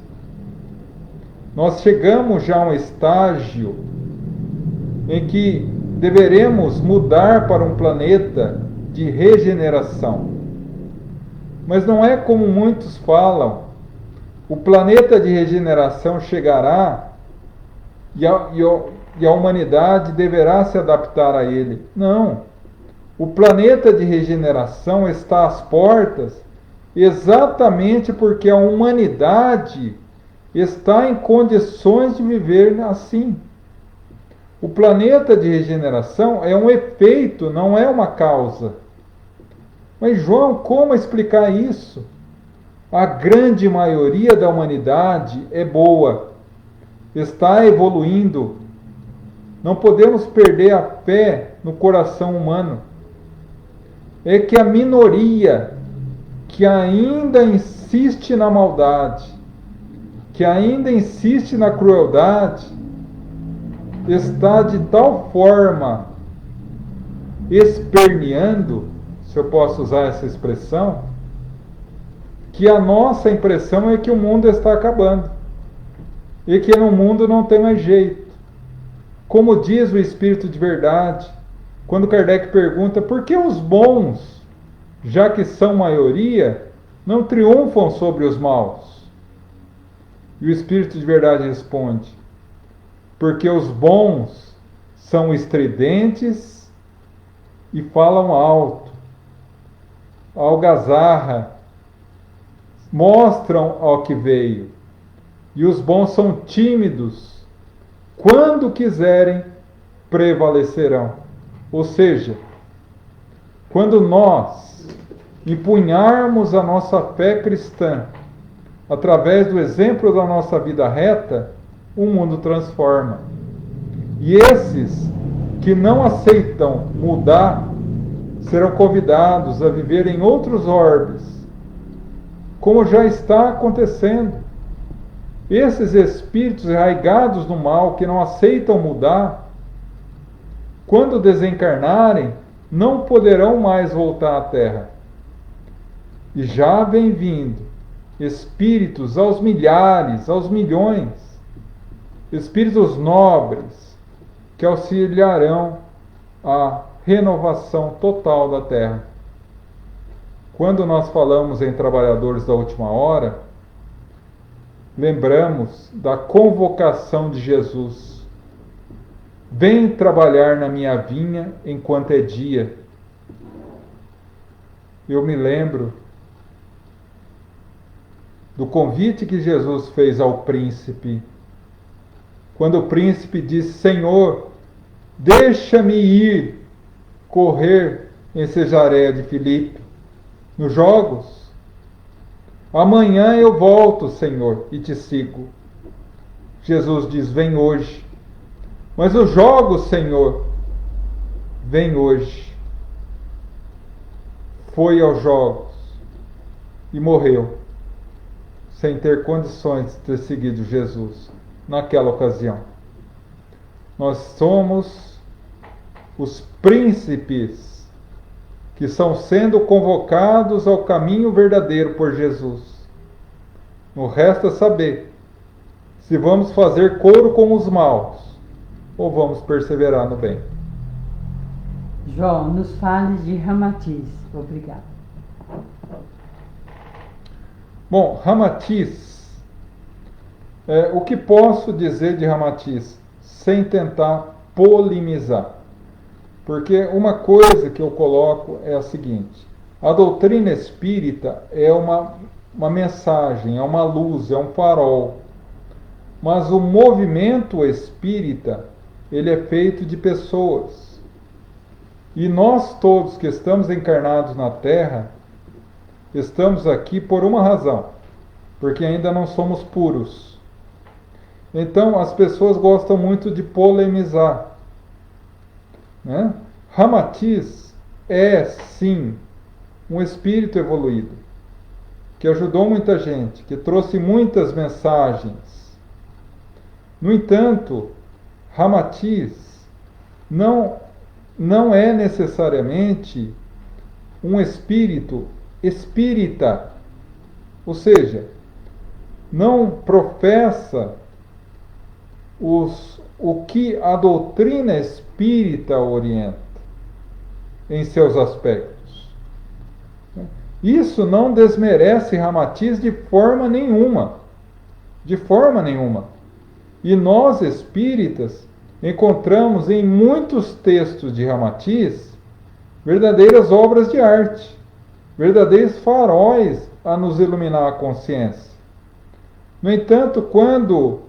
Nós chegamos já a um estágio em que deveremos mudar para um planeta de regeneração. Mas não é como muitos falam, o planeta de regeneração chegará e a humanidade deverá se adaptar a ele. Não. O planeta de regeneração está às portas exatamente porque a humanidade está em condições de viver assim. O planeta de regeneração é um efeito, não é uma causa. Mas, João, como explicar isso? A grande maioria da humanidade é boa, está evoluindo. Não podemos perder a fé no coração humano. É que a minoria que ainda insiste na maldade, que ainda insiste na crueldade, está de tal forma esperneando, se eu posso usar essa expressão, que a nossa impressão é que o mundo está acabando e que no mundo não tem mais jeito. Como diz o Espírito de Verdade, quando Kardec pergunta por que os bons, já que são maioria, não triunfam sobre os maus? E o Espírito de Verdade responde: porque os bons são estridentes e falam alto, algazarra mostram ao que veio, e os bons são tímidos, quando quiserem, prevalecerão. Ou seja, quando nós empunharmos a nossa fé cristã através do exemplo da nossa vida reta, o mundo transforma. E esses que não aceitam mudar serão convidados a viver em outros orbes, como já está acontecendo. Esses espíritos arraigados no mal, que não aceitam mudar, quando desencarnarem, não poderão mais voltar à Terra. E já vem vindo espíritos aos milhares, aos milhões, espíritos nobres, que auxiliarão a renovação total da Terra. Quando nós falamos em trabalhadores da última hora, lembramos da convocação de Jesus. Vem trabalhar na minha vinha enquanto é dia. Eu me lembro do convite que Jesus fez ao príncipe, quando o príncipe disse: Senhor, deixa-me ir correr em Cesareia de Filipe, nos jogos. Amanhã eu volto, Senhor, e te sigo. Jesus diz: vem hoje. Mas os jogos, Senhor, vem hoje. Foi aos jogos e morreu, sem ter condições de ter seguido Jesus naquela ocasião. Nós somos os príncipes que estão sendo convocados ao caminho verdadeiro por Jesus. Não resta saber se vamos fazer coro com os maus ou vamos perseverar no bem. João, nos fale de Ramatiz. Obrigada. Bom, Ramatiz, o que posso dizer de Ramatiz sem tentar polemizar? Porque uma coisa que eu coloco é a seguinte: a doutrina espírita é uma mensagem, é uma luz, é um farol. Mas o movimento espírita, ele é feito de pessoas. E nós todos que estamos encarnados na Terra, estamos aqui por uma razão: porque ainda não somos puros. Então as pessoas gostam muito de polemizar, né? Ramatiz é sim um espírito evoluído, que ajudou muita gente, que trouxe muitas mensagens. No entanto, Ramatiz não é necessariamente um espírito espírita, ou seja, não professa o que a doutrina espírita orienta em seus aspectos. Isso não desmerece Ramatiz de forma nenhuma. De forma nenhuma. E nós espíritas encontramos em muitos textos de Ramatiz verdadeiras obras de arte, verdadeiros faróis a nos iluminar a consciência. No entanto, quando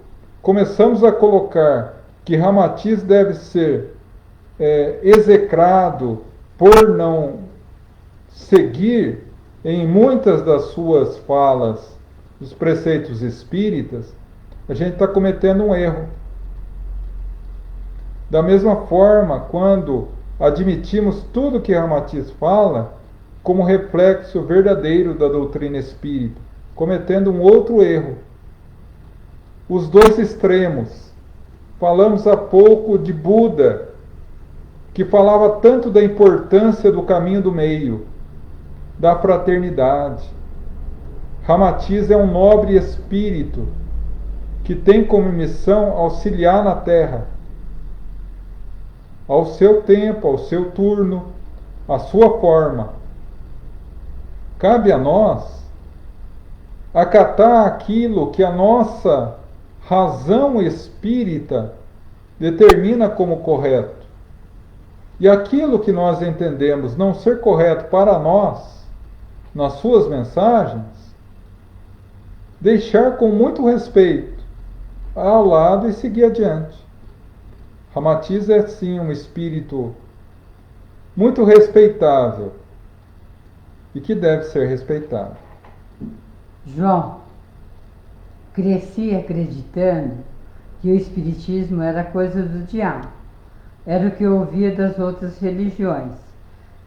começamos a colocar que Ramatiz deve ser execrado por não seguir em muitas das suas falas os preceitos espíritas, a gente está cometendo um erro. Da mesma forma, quando admitimos tudo que Ramatiz fala como reflexo verdadeiro da doutrina espírita, cometendo um outro erro. Os dois extremos. Falamos há pouco de Buda, que falava tanto da importância do caminho do meio, da fraternidade. Ramatiz é um nobre espírito que tem como missão auxiliar na Terra, ao seu tempo, ao seu turno, à sua forma. Cabe a nós acatar aquilo que a nossa razão espírita determina como correto. E aquilo que nós entendemos não ser correto para nós, nas suas mensagens, deixar com muito respeito ao lado e seguir adiante. Ramatiz é sim um espírito muito respeitável e que deve ser respeitado. João, cresci acreditando que o espiritismo era coisa do diabo. Era o que eu ouvia das outras religiões.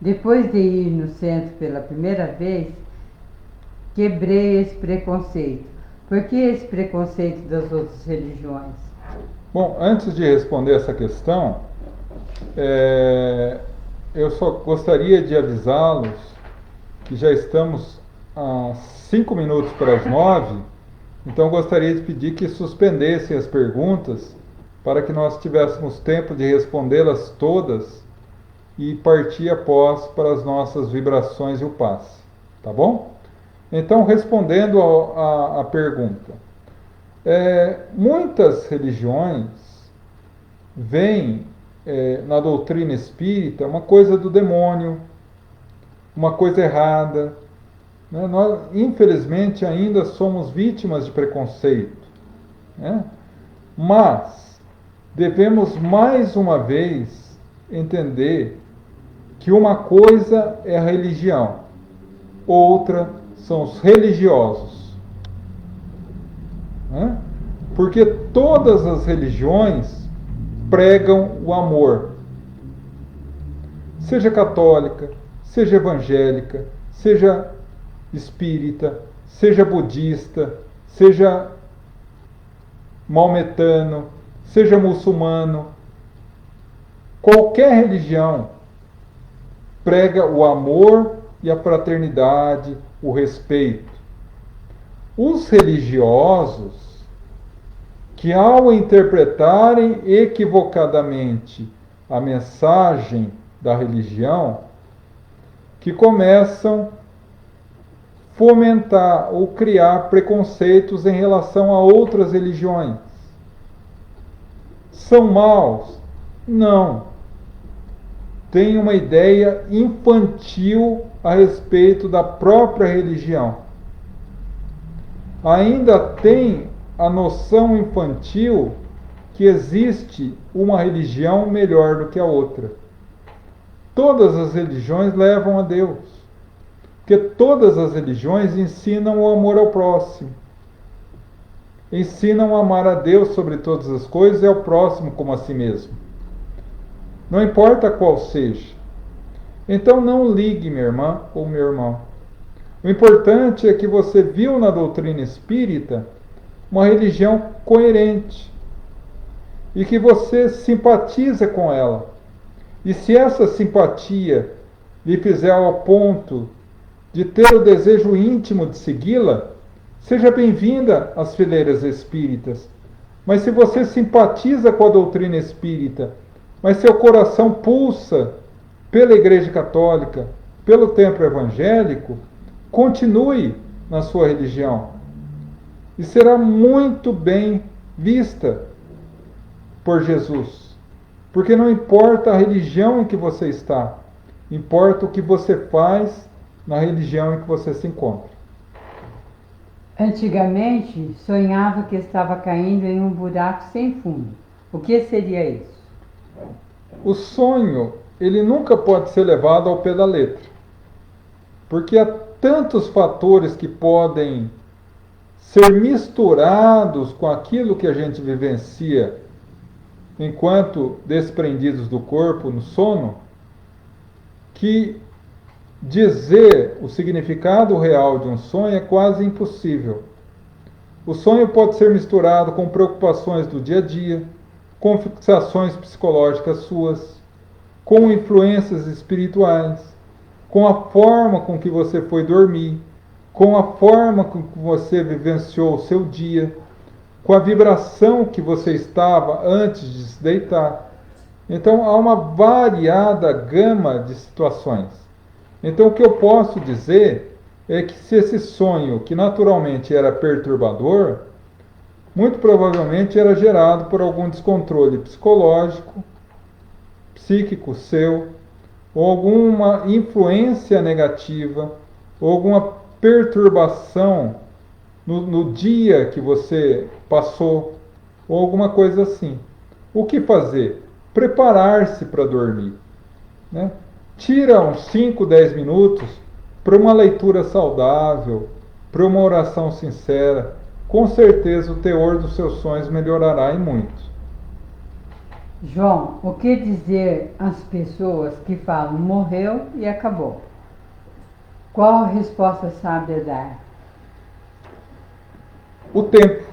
Depois de ir no centro pela primeira vez, quebrei esse preconceito. Por que esse preconceito das outras religiões? Bom, antes de responder essa questão, eu só gostaria de avisá-los que já estamos a 5 minutos para as 9, então gostaria de pedir que suspendessem as perguntas para que nós tivéssemos tempo de respondê-las todas e partir após para as nossas vibrações e o passe, tá bom? Então, respondendo a pergunta, muitas religiões veem na doutrina espírita uma coisa do demônio, uma coisa errada. Né? Nós, infelizmente, ainda somos vítimas de preconceito. Né? Mas devemos mais uma vez entender que uma coisa é a religião, outra são os religiosos. Né? Porque todas as religiões pregam o amor. Seja católica, seja evangélica, seja espírita, seja budista, seja maometano, seja muçulmano, qualquer religião prega o amor e a fraternidade, o respeito. Os religiosos, que ao interpretarem equivocadamente a mensagem da religião, que começam a fomentar ou criar preconceitos em relação a outras religiões. São maus? Não. Tem uma ideia infantil a respeito da própria religião. Ainda tem a noção infantil que existe uma religião melhor do que a outra. Todas as religiões levam a Deus, porque todas as religiões ensinam o amor ao próximo, ensinam a amar a Deus sobre todas as coisas e ao próximo como a si mesmo. Não importa qual seja. Então não ligue, minha irmã ou meu irmão. O importante é que você viu na doutrina espírita uma religião coerente e que você simpatiza com ela. E se essa simpatia lhe fizer ao ponto de ter o desejo íntimo de segui-la, seja bem-vinda às fileiras espíritas. Mas se você simpatiza com a doutrina espírita, mas seu coração pulsa pela Igreja Católica, pelo templo evangélico, continue na sua religião. E será muito bem vista por Jesus. Porque não importa a religião em que você está, importa o que você faz na religião em que você se encontra. Antigamente, sonhava que estava caindo em um buraco sem fundo. O que seria isso? O sonho, ele nunca pode ser levado ao pé da letra. Porque há tantos fatores que podem ser misturados com aquilo que a gente vivencia enquanto desprendidos do corpo no sono, que dizer o significado real de um sonho é quase impossível. O sonho pode ser misturado com preocupações do dia a dia, com fixações psicológicas suas, com influências espirituais, com a forma com que você foi dormir, com a forma com que você vivenciou o seu dia, com a vibração que você estava antes de se deitar. Então há uma variada gama de situações. Então o que eu posso dizer é que se esse sonho, que naturalmente era perturbador, muito provavelmente era gerado por algum descontrole psicológico, psíquico seu, ou alguma influência negativa, ou alguma perturbação no dia que você passou, ou alguma coisa assim. O que fazer? Preparar-se para dormir, né? Tira uns 5, 10 minutos para uma leitura saudável, para uma oração sincera. Com certeza o teor dos seus sonhos melhorará e muito. João, o que dizer às pessoas que falam morreu e acabou? Qual a resposta sábia dar? O tempo.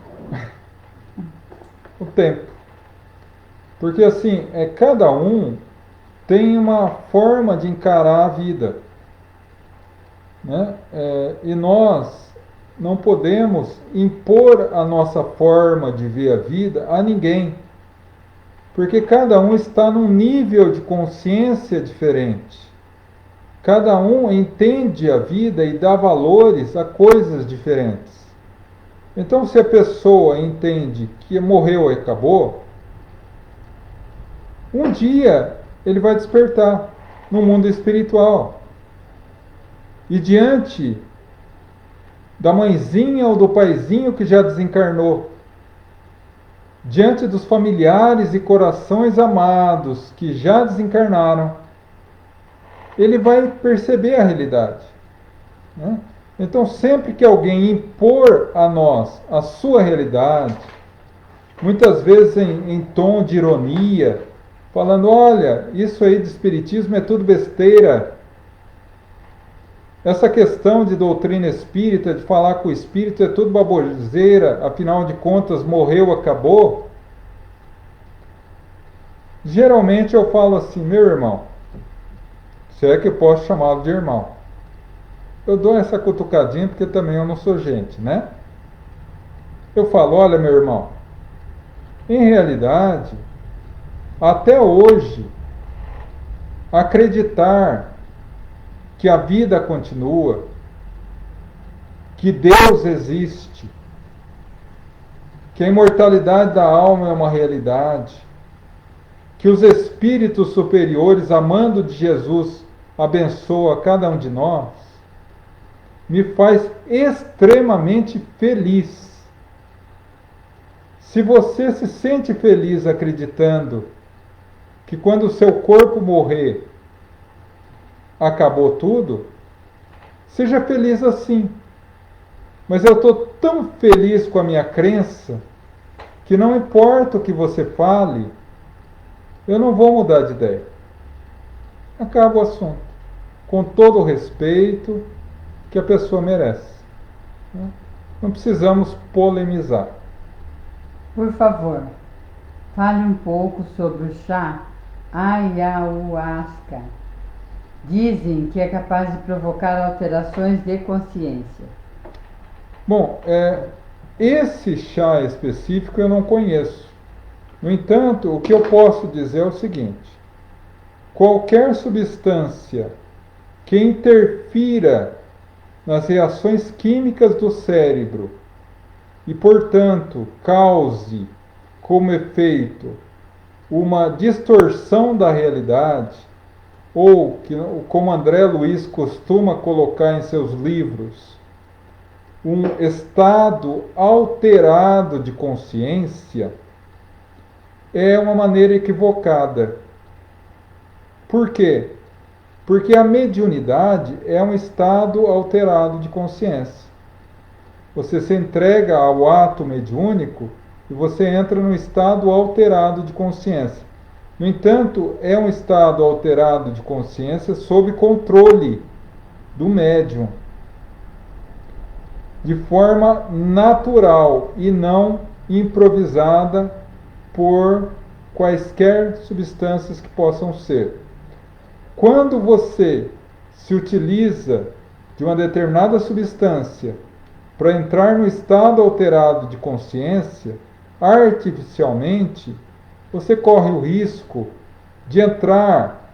O tempo. Porque assim, cada um tem uma forma de encarar a vida, né? E nós não podemos impor a nossa forma de ver a vida a ninguém, porque cada um está num nível de consciência diferente. Cada um entende a vida e dá valores a coisas diferentes. Então, se a pessoa entende que morreu e acabou, um dia ele vai despertar no mundo espiritual. E diante da mãezinha ou do paizinho que já desencarnou, diante dos familiares e corações amados que já desencarnaram, ele vai perceber a realidade, né? Então, sempre que alguém impor a nós a sua realidade, muitas vezes em tom de ironia, falando, olha, isso aí de espiritismo é tudo besteira. Essa questão de doutrina espírita, de falar com o espírito, é tudo baboseira, afinal de contas, morreu, acabou. Geralmente eu falo assim, meu irmão, se é que eu posso chamá-lo de irmão. Eu dou essa cutucadinha porque também eu não sou gente, né? Eu falo, olha, meu irmão, em realidade, até hoje, acreditar que a vida continua, que Deus existe, que a imortalidade da alma é uma realidade, que os espíritos superiores, amando de Jesus, abençoa cada um de nós, me faz extremamente feliz. Se você se sente feliz acreditando que quando o seu corpo morrer, acabou tudo, seja feliz assim. Mas eu estou tão feliz com a minha crença que não importa o que você fale, eu não vou mudar de ideia. Acaba o assunto. Com todo o respeito que a pessoa merece. Não precisamos polemizar. Por favor, fale um pouco sobre o chá ayahuasca. Dizem que é capaz de provocar alterações de consciência. Bom, esse chá específico eu não conheço. No entanto, o que eu posso dizer é o seguinte: qualquer substância que interfira nas reações químicas do cérebro e, portanto, cause como efeito uma distorção da realidade, ou, como André Luiz costuma colocar em seus livros, um estado alterado de consciência, é uma maneira equivocada. Por quê? Porque a mediunidade é um estado alterado de consciência. Você se entrega ao ato mediúnico e você entra num estado alterado de consciência. No entanto, é um estado alterado de consciência sob controle do médium, de forma natural e não improvisada por quaisquer substâncias que possam ser. Quando você se utiliza de uma determinada substância para entrar no estado alterado de consciência, artificialmente, você corre o risco de entrar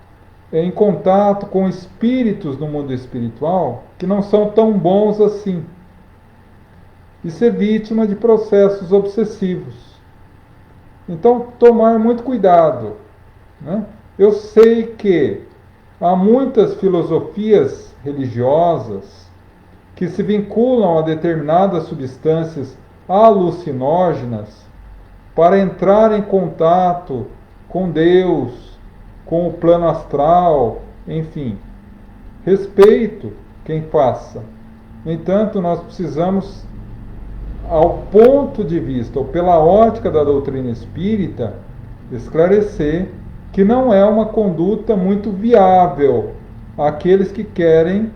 em contato com espíritos no mundo espiritual que não são tão bons assim, e ser vítima de processos obsessivos. Então, tomar muito cuidado, né? Eu sei que há muitas filosofias religiosas que se vinculam a determinadas substâncias alucinógenas para entrar em contato com Deus, com o plano astral, enfim. Respeito quem faça. No entanto, nós precisamos, ao ponto de vista, ou pela ótica da doutrina espírita, esclarecer que não é uma conduta muito viável àqueles que querem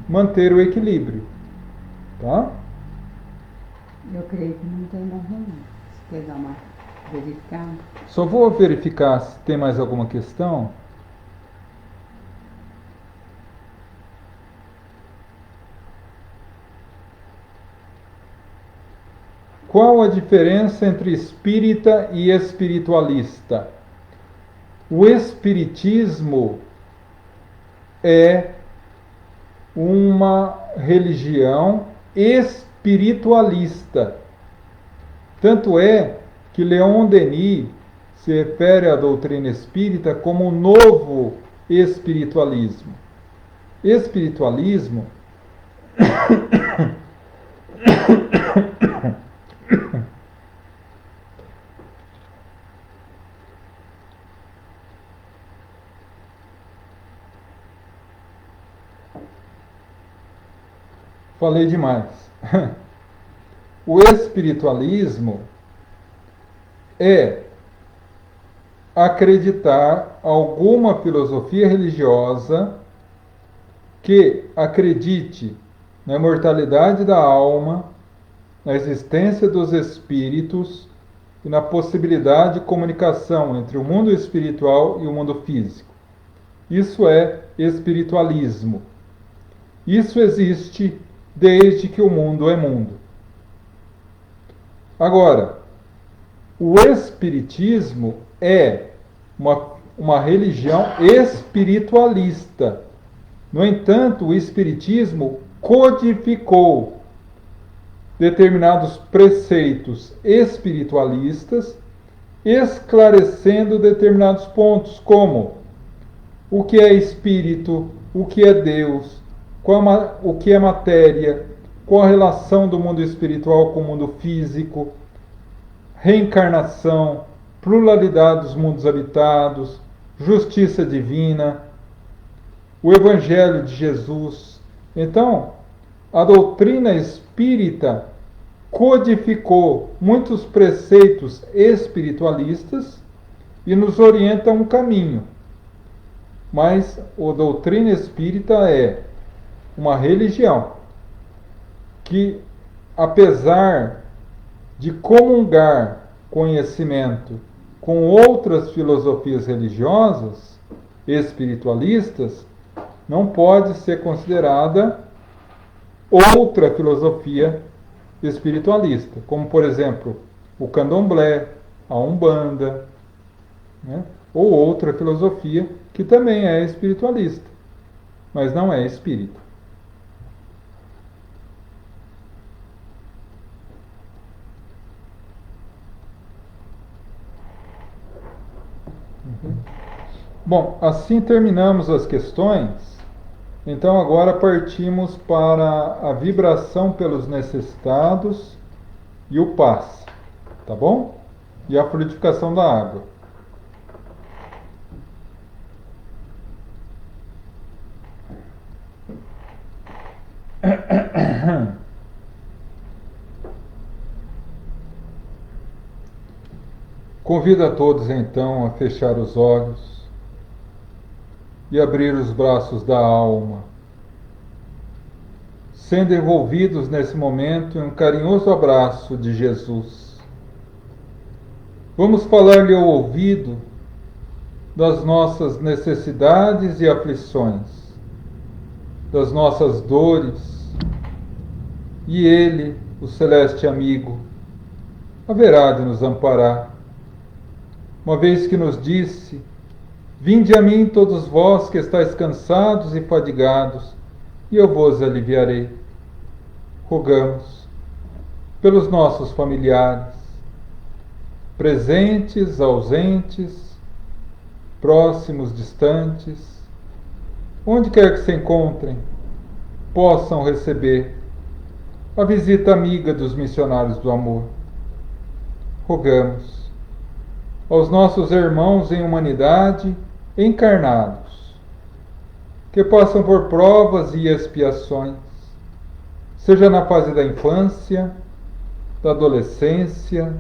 manter o equilíbrio. Tá? Eu creio que não tem mais nenhum. Você quer dar uma verificada? Só vou verificar se tem mais alguma questão. Qual a diferença entre espírita e espiritualista? O espiritismo é uma religião espiritualista. Tanto é que Leon Denis se refere à doutrina espírita como um novo espiritualismo. Espiritualismo falei demais. O espiritualismo é acreditar alguma filosofia religiosa que acredite na imortalidade da alma, na existência dos espíritos e na possibilidade de comunicação entre o mundo espiritual e o mundo físico. Isso é espiritualismo. Isso existe desde que o mundo é mundo. Agora, o espiritismo é uma religião espiritualista. No entanto, o espiritismo codificou determinados preceitos espiritualistas, esclarecendo determinados pontos, como o que é espírito, o que é Deus, o que é matéria, qual a relação do mundo espiritual com o mundo físico, reencarnação, pluralidade dos mundos habitados, justiça divina, o Evangelho de Jesus. Então, a doutrina espírita codificou muitos preceitos espiritualistas e nos orienta a um caminho. Mas a doutrina espírita é uma religião que, apesar de comungar conhecimento com outras filosofias religiosas espiritualistas, não pode ser considerada outra filosofia espiritualista, como, por exemplo, o candomblé, a umbanda, né? Ou outra filosofia que também é espiritualista, mas não é espírita. Bom, assim terminamos as questões. Então agora partimos para a vibração pelos necessitados e o passe, tá bom? E a fluidificação da água. Convido a todos então a fechar os olhos e abrir os braços da alma, sendo envolvidos nesse momento em um carinhoso abraço de Jesus. Vamos falar-lhe ao ouvido das nossas necessidades e aflições, das nossas dores, e Ele, o celeste amigo, haverá de nos amparar, uma vez que nos disse: vinde a mim todos vós que estáis cansados e fadigados, e eu vos aliviarei. Rogamos pelos nossos familiares, presentes, ausentes, próximos, distantes, onde quer que se encontrem, possam receber a visita amiga dos missionários do amor. Rogamos aos nossos irmãos em humanidade encarnados, que passam por provas e expiações, seja na fase da infância, da adolescência,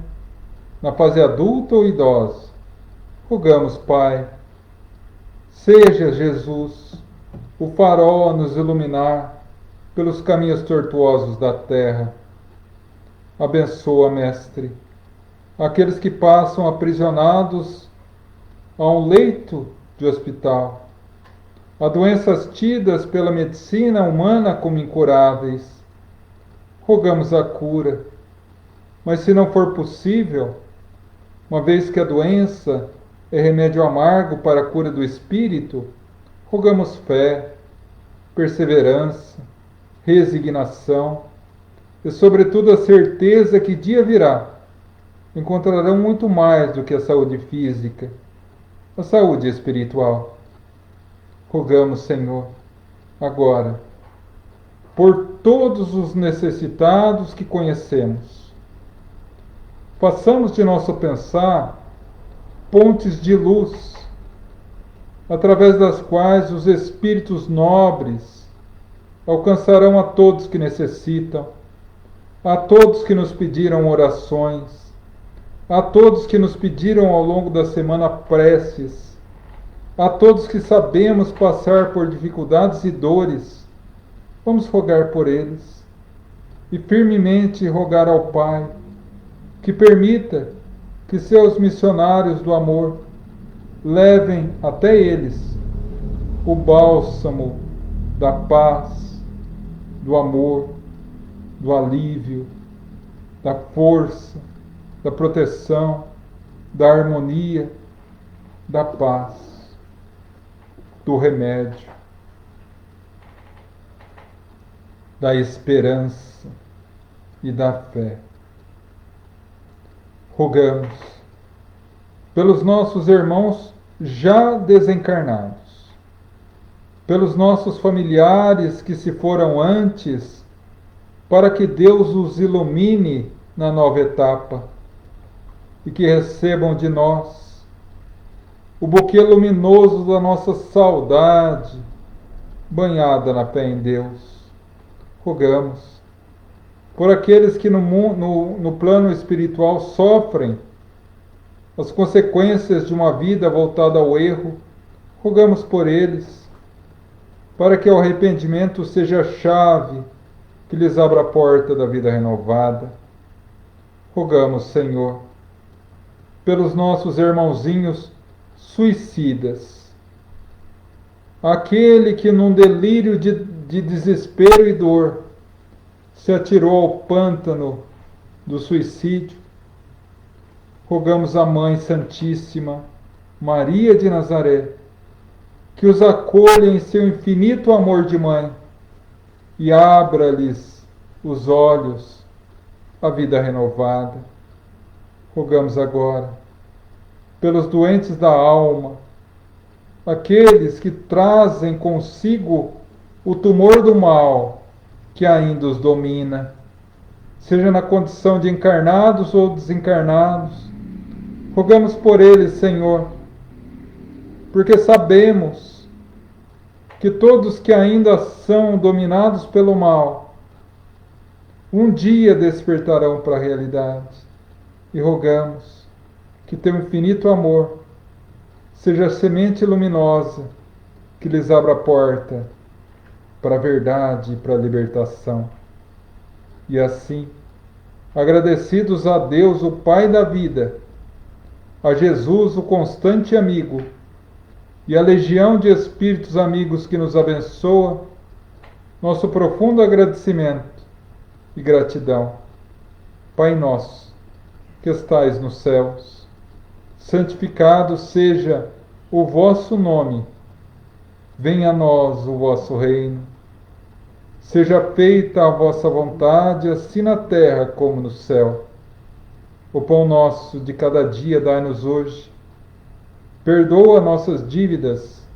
na fase adulta ou idosa. Rogamos, Pai, seja Jesus o farol a nos iluminar pelos caminhos tortuosos da terra. Abençoa, Mestre, aqueles que passam aprisionados a um leito de hospital, a doenças tidas pela medicina humana como incuráveis. Rogamos a cura, mas se não for possível, uma vez que a doença é remédio amargo para a cura do espírito, rogamos fé, perseverança, resignação e, sobretudo, a certeza que dia virá encontrarão muito mais do que a saúde física, a saúde espiritual. Rogamos, Senhor, agora, por todos os necessitados que conhecemos. Façamos de nosso pensar pontes de luz, através das quais os espíritos nobres alcançarão a todos que necessitam, a todos que nos pediram orações, a todos que nos pediram ao longo da semana preces, a todos que sabemos passar por dificuldades e dores. Vamos rogar por eles e firmemente rogar ao Pai que permita que seus missionários do amor levem até eles o bálsamo da paz, do amor, do alívio, da força, da proteção, da harmonia, da paz, do remédio, da esperança e da fé. Rogamos pelos nossos irmãos já desencarnados, pelos nossos familiares que se foram antes, para que Deus os ilumine na nova etapa e que recebam de nós o buquê luminoso da nossa saudade, banhada na fé em Deus. Rogamos por aqueles que no plano espiritual sofrem as consequências de uma vida voltada ao erro. Rogamos por eles, para que o arrependimento seja a chave que lhes abra a porta da vida renovada. Rogamos, Senhor, pelos nossos irmãozinhos suicidas, aquele que num delírio de desespero e dor se atirou ao pântano do suicídio. Rogamos à Mãe Santíssima, Maria de Nazaré, que os acolha em seu infinito amor de mãe e abra-lhes os olhos à vida renovada. Rogamos agora pelos doentes da alma, aqueles que trazem consigo o tumor do mal que ainda os domina, seja na condição de encarnados ou desencarnados. Rogamos por eles, Senhor, porque sabemos que todos que ainda são dominados pelo mal, um dia despertarão para a realidade. E rogamos que teu infinito amor seja a semente luminosa que lhes abra a porta para a verdade e para a libertação. E assim, agradecidos a Deus, o Pai da vida, a Jesus, o constante amigo, e a legião de espíritos amigos que nos abençoa, nosso profundo agradecimento e gratidão. Pai nosso, que estais nos céus, santificado seja o vosso nome. Venha a nós o vosso reino. Seja feita a vossa vontade, assim na terra como no céu. O pão nosso de cada dia dai-nos hoje. Perdoa nossas dívidas,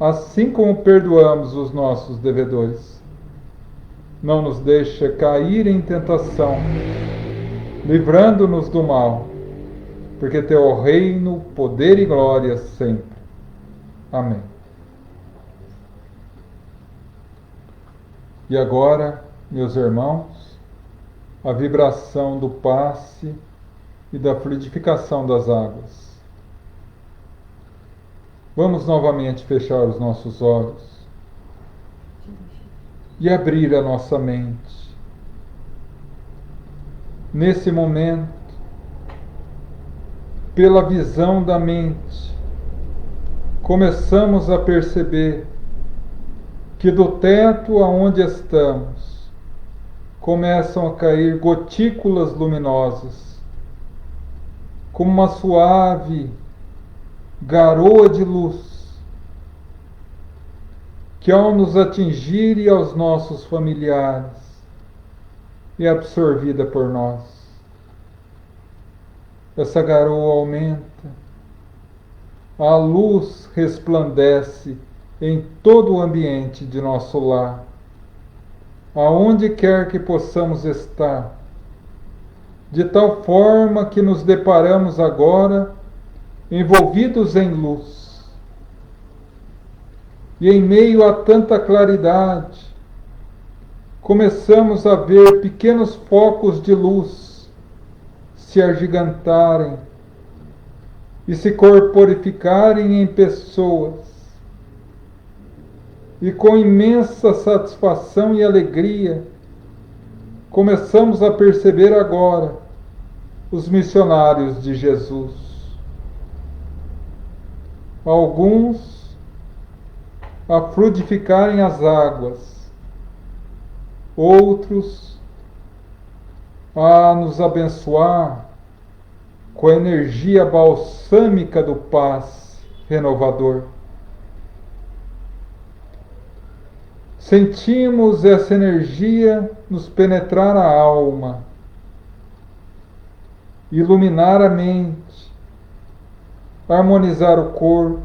assim como perdoamos os nossos devedores. não nos deixa cair em tentação, livrando-nos do mal, porque teu é o reino, poder e glória sempre. Amém. E agora, meus irmãos, a vibração do passe e da fluidificação das águas. Vamos novamente fechar os nossos olhos e abrir a nossa mente. Nesse momento, pela visão da mente, começamos a perceber que do teto aonde estamos começam a cair gotículas luminosas, como uma suave garoa de luz, que ao nos atingir e aos nossos familiares é absorvida por nós. Essa garoa aumenta, a luz resplandece em todo o ambiente de nosso lar, aonde quer que possamos estar, de tal forma que nos deparamos agora envolvidos em luz. E em meio a tanta claridade, começamos a ver pequenos focos de luz se agigantarem e se corporificarem em pessoas. E com imensa satisfação e alegria, começamos a perceber agora os missionários de Jesus. Alguns a fluidificarem as águas, outros a nos abençoar com a energia balsâmica do passe renovador. Sentimos essa energia nos penetrar a alma, iluminar a mente, harmonizar o corpo.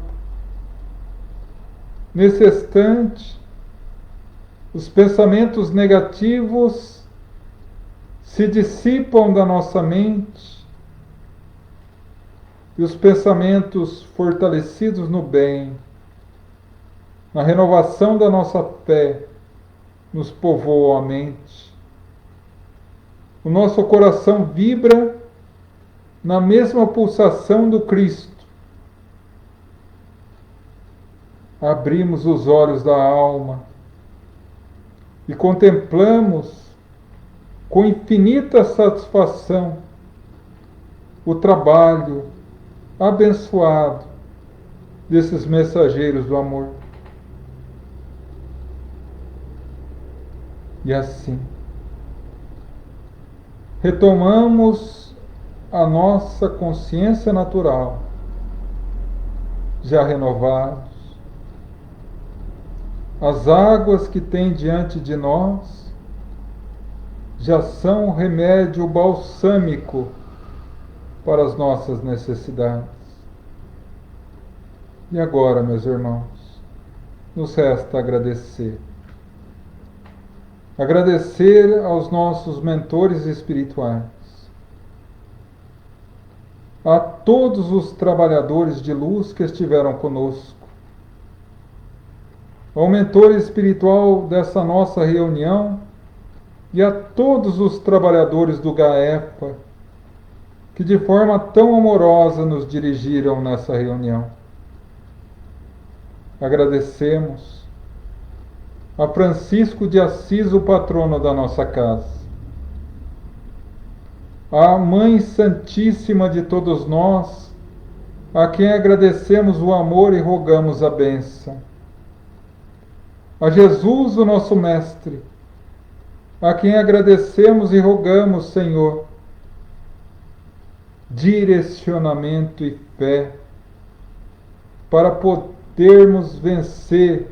Nesse instante, os pensamentos negativos se dissipam da nossa mente e os pensamentos fortalecidos no bem, na renovação da nossa fé, nos povoam a mente. O nosso coração vibra na mesma pulsação do Cristo. Abrimos os olhos da alma e contemplamos com infinita satisfação o trabalho abençoado desses mensageiros do amor. E assim, retomamos a nossa consciência natural, já renovados. As águas que tem diante de nós já são um remédio balsâmico para as nossas necessidades. E agora, meus irmãos, nos resta agradecer. Agradecer aos nossos mentores espirituais, a todos os trabalhadores de luz que estiveram conosco, ao mentor espiritual dessa nossa reunião e a todos os trabalhadores do GAEPA que de forma tão amorosa nos dirigiram nessa reunião. Agradecemos a Francisco de Assis, o patrono da nossa casa, a Mãe Santíssima de todos nós, a quem agradecemos o amor e rogamos a bênção, a Jesus, o nosso Mestre, a quem agradecemos e rogamos, Senhor, direcionamento e fé, para podermos vencer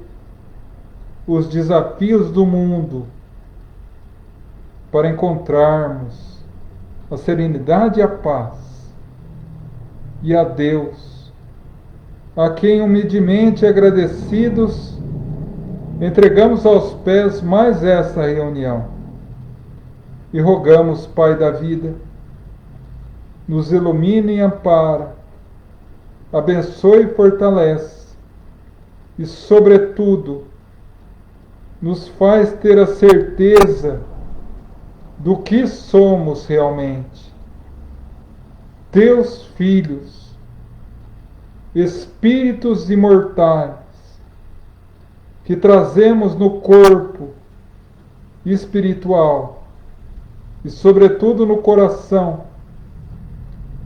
os desafios do mundo, para encontrarmos a serenidade e a paz, e a Deus, a quem humildemente agradecidos, entregamos aos pés mais essa reunião e rogamos, Pai da vida, nos ilumine e ampara, abençoe e fortalece, e, sobretudo, nos faz ter a certeza do que somos realmente. Teus filhos, espíritos imortais, que trazemos no corpo espiritual e, sobretudo, no coração,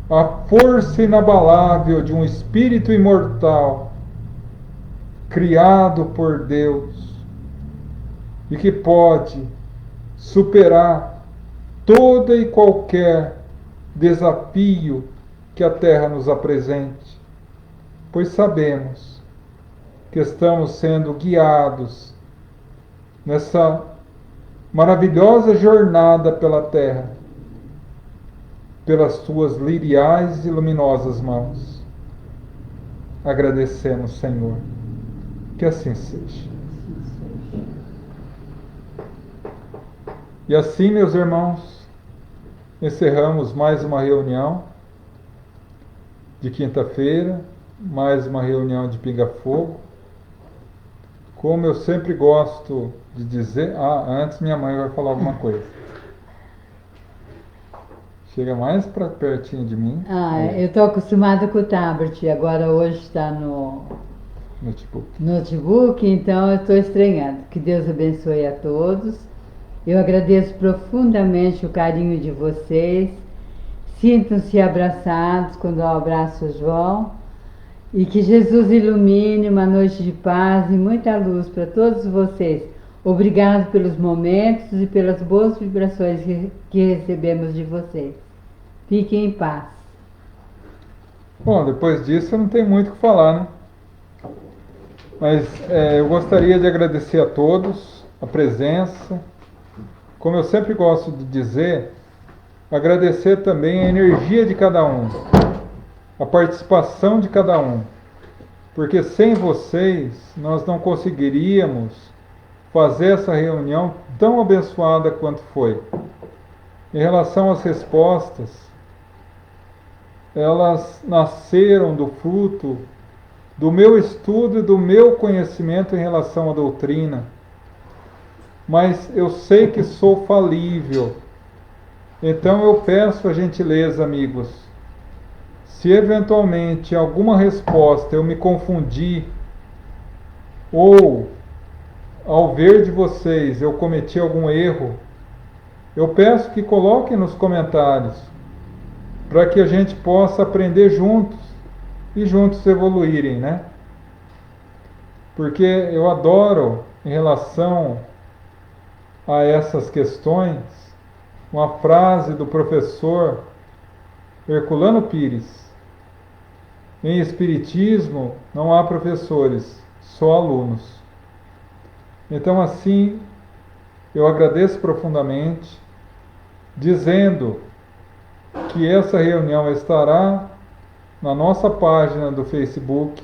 a força inabalável de um espírito imortal, criado por Deus, e que pode superar todo e qualquer desafio que a Terra nos apresente, pois sabemos que estamos sendo guiados nessa maravilhosa jornada pela Terra, pelas tuas liriais e luminosas mãos. Agradecemos, Senhor, que assim seja. E assim, meus irmãos, encerramos mais uma reunião de quinta-feira, mais uma reunião de Pinga Fogo. Como eu sempre gosto de dizer... antes minha mãe vai falar alguma coisa. Chega mais para pertinho de mim. Eu estou acostumada com o tablet, agora hoje está no notebook, então eu estou estranhando. Que Deus abençoe a todos. Eu agradeço profundamente o carinho de vocês. Sintam-se abraçados quando eu abraço o João. E que Jesus ilumine uma noite de paz e muita luz para todos vocês. Obrigado pelos momentos e pelas boas vibrações que recebemos de vocês. Fiquem em paz. Bom, depois disso eu não tenho muito o que falar, né? Mas eu gostaria de agradecer a todos a presença. Como eu sempre gosto de dizer, agradecer também a energia de cada um, a participação de cada um, porque sem vocês nós não conseguiríamos fazer essa reunião tão abençoada quanto foi. Em relação às respostas, elas nasceram do fruto do meu estudo e do meu conhecimento em relação à doutrina, mas eu sei que sou falível, então eu peço a gentileza, amigos, se eventualmente alguma resposta eu me confundi, ou ao ver de vocês eu cometi algum erro, eu peço que coloquem nos comentários, para que a gente possa aprender juntos, e juntos evoluírem, né? Porque eu adoro, em relação a essas questões, uma frase do professor Herculano Pires: em Espiritismo não há professores, só alunos. Então, assim, eu agradeço profundamente, dizendo que essa reunião estará na nossa página do Facebook,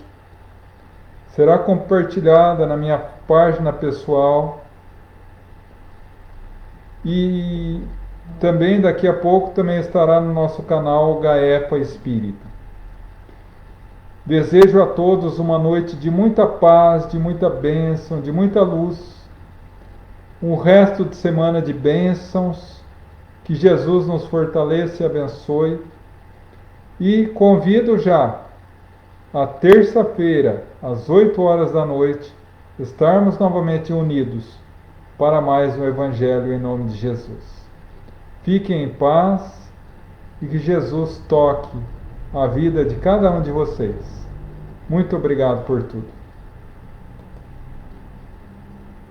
será compartilhada na minha página pessoal e também daqui a pouco também estará no nosso canal Gaepa Espírita. Desejo a todos uma noite de muita paz, de muita bênção, de muita luz, um resto de semana de bênçãos, que Jesus nos fortaleça e abençoe. E convido já a terça-feira, às 8 horas da noite, estarmos novamente unidos para mais um Evangelho em nome de Jesus. Fiquem em paz e que Jesus toque a vida de cada um de vocês. Muito obrigado por tudo.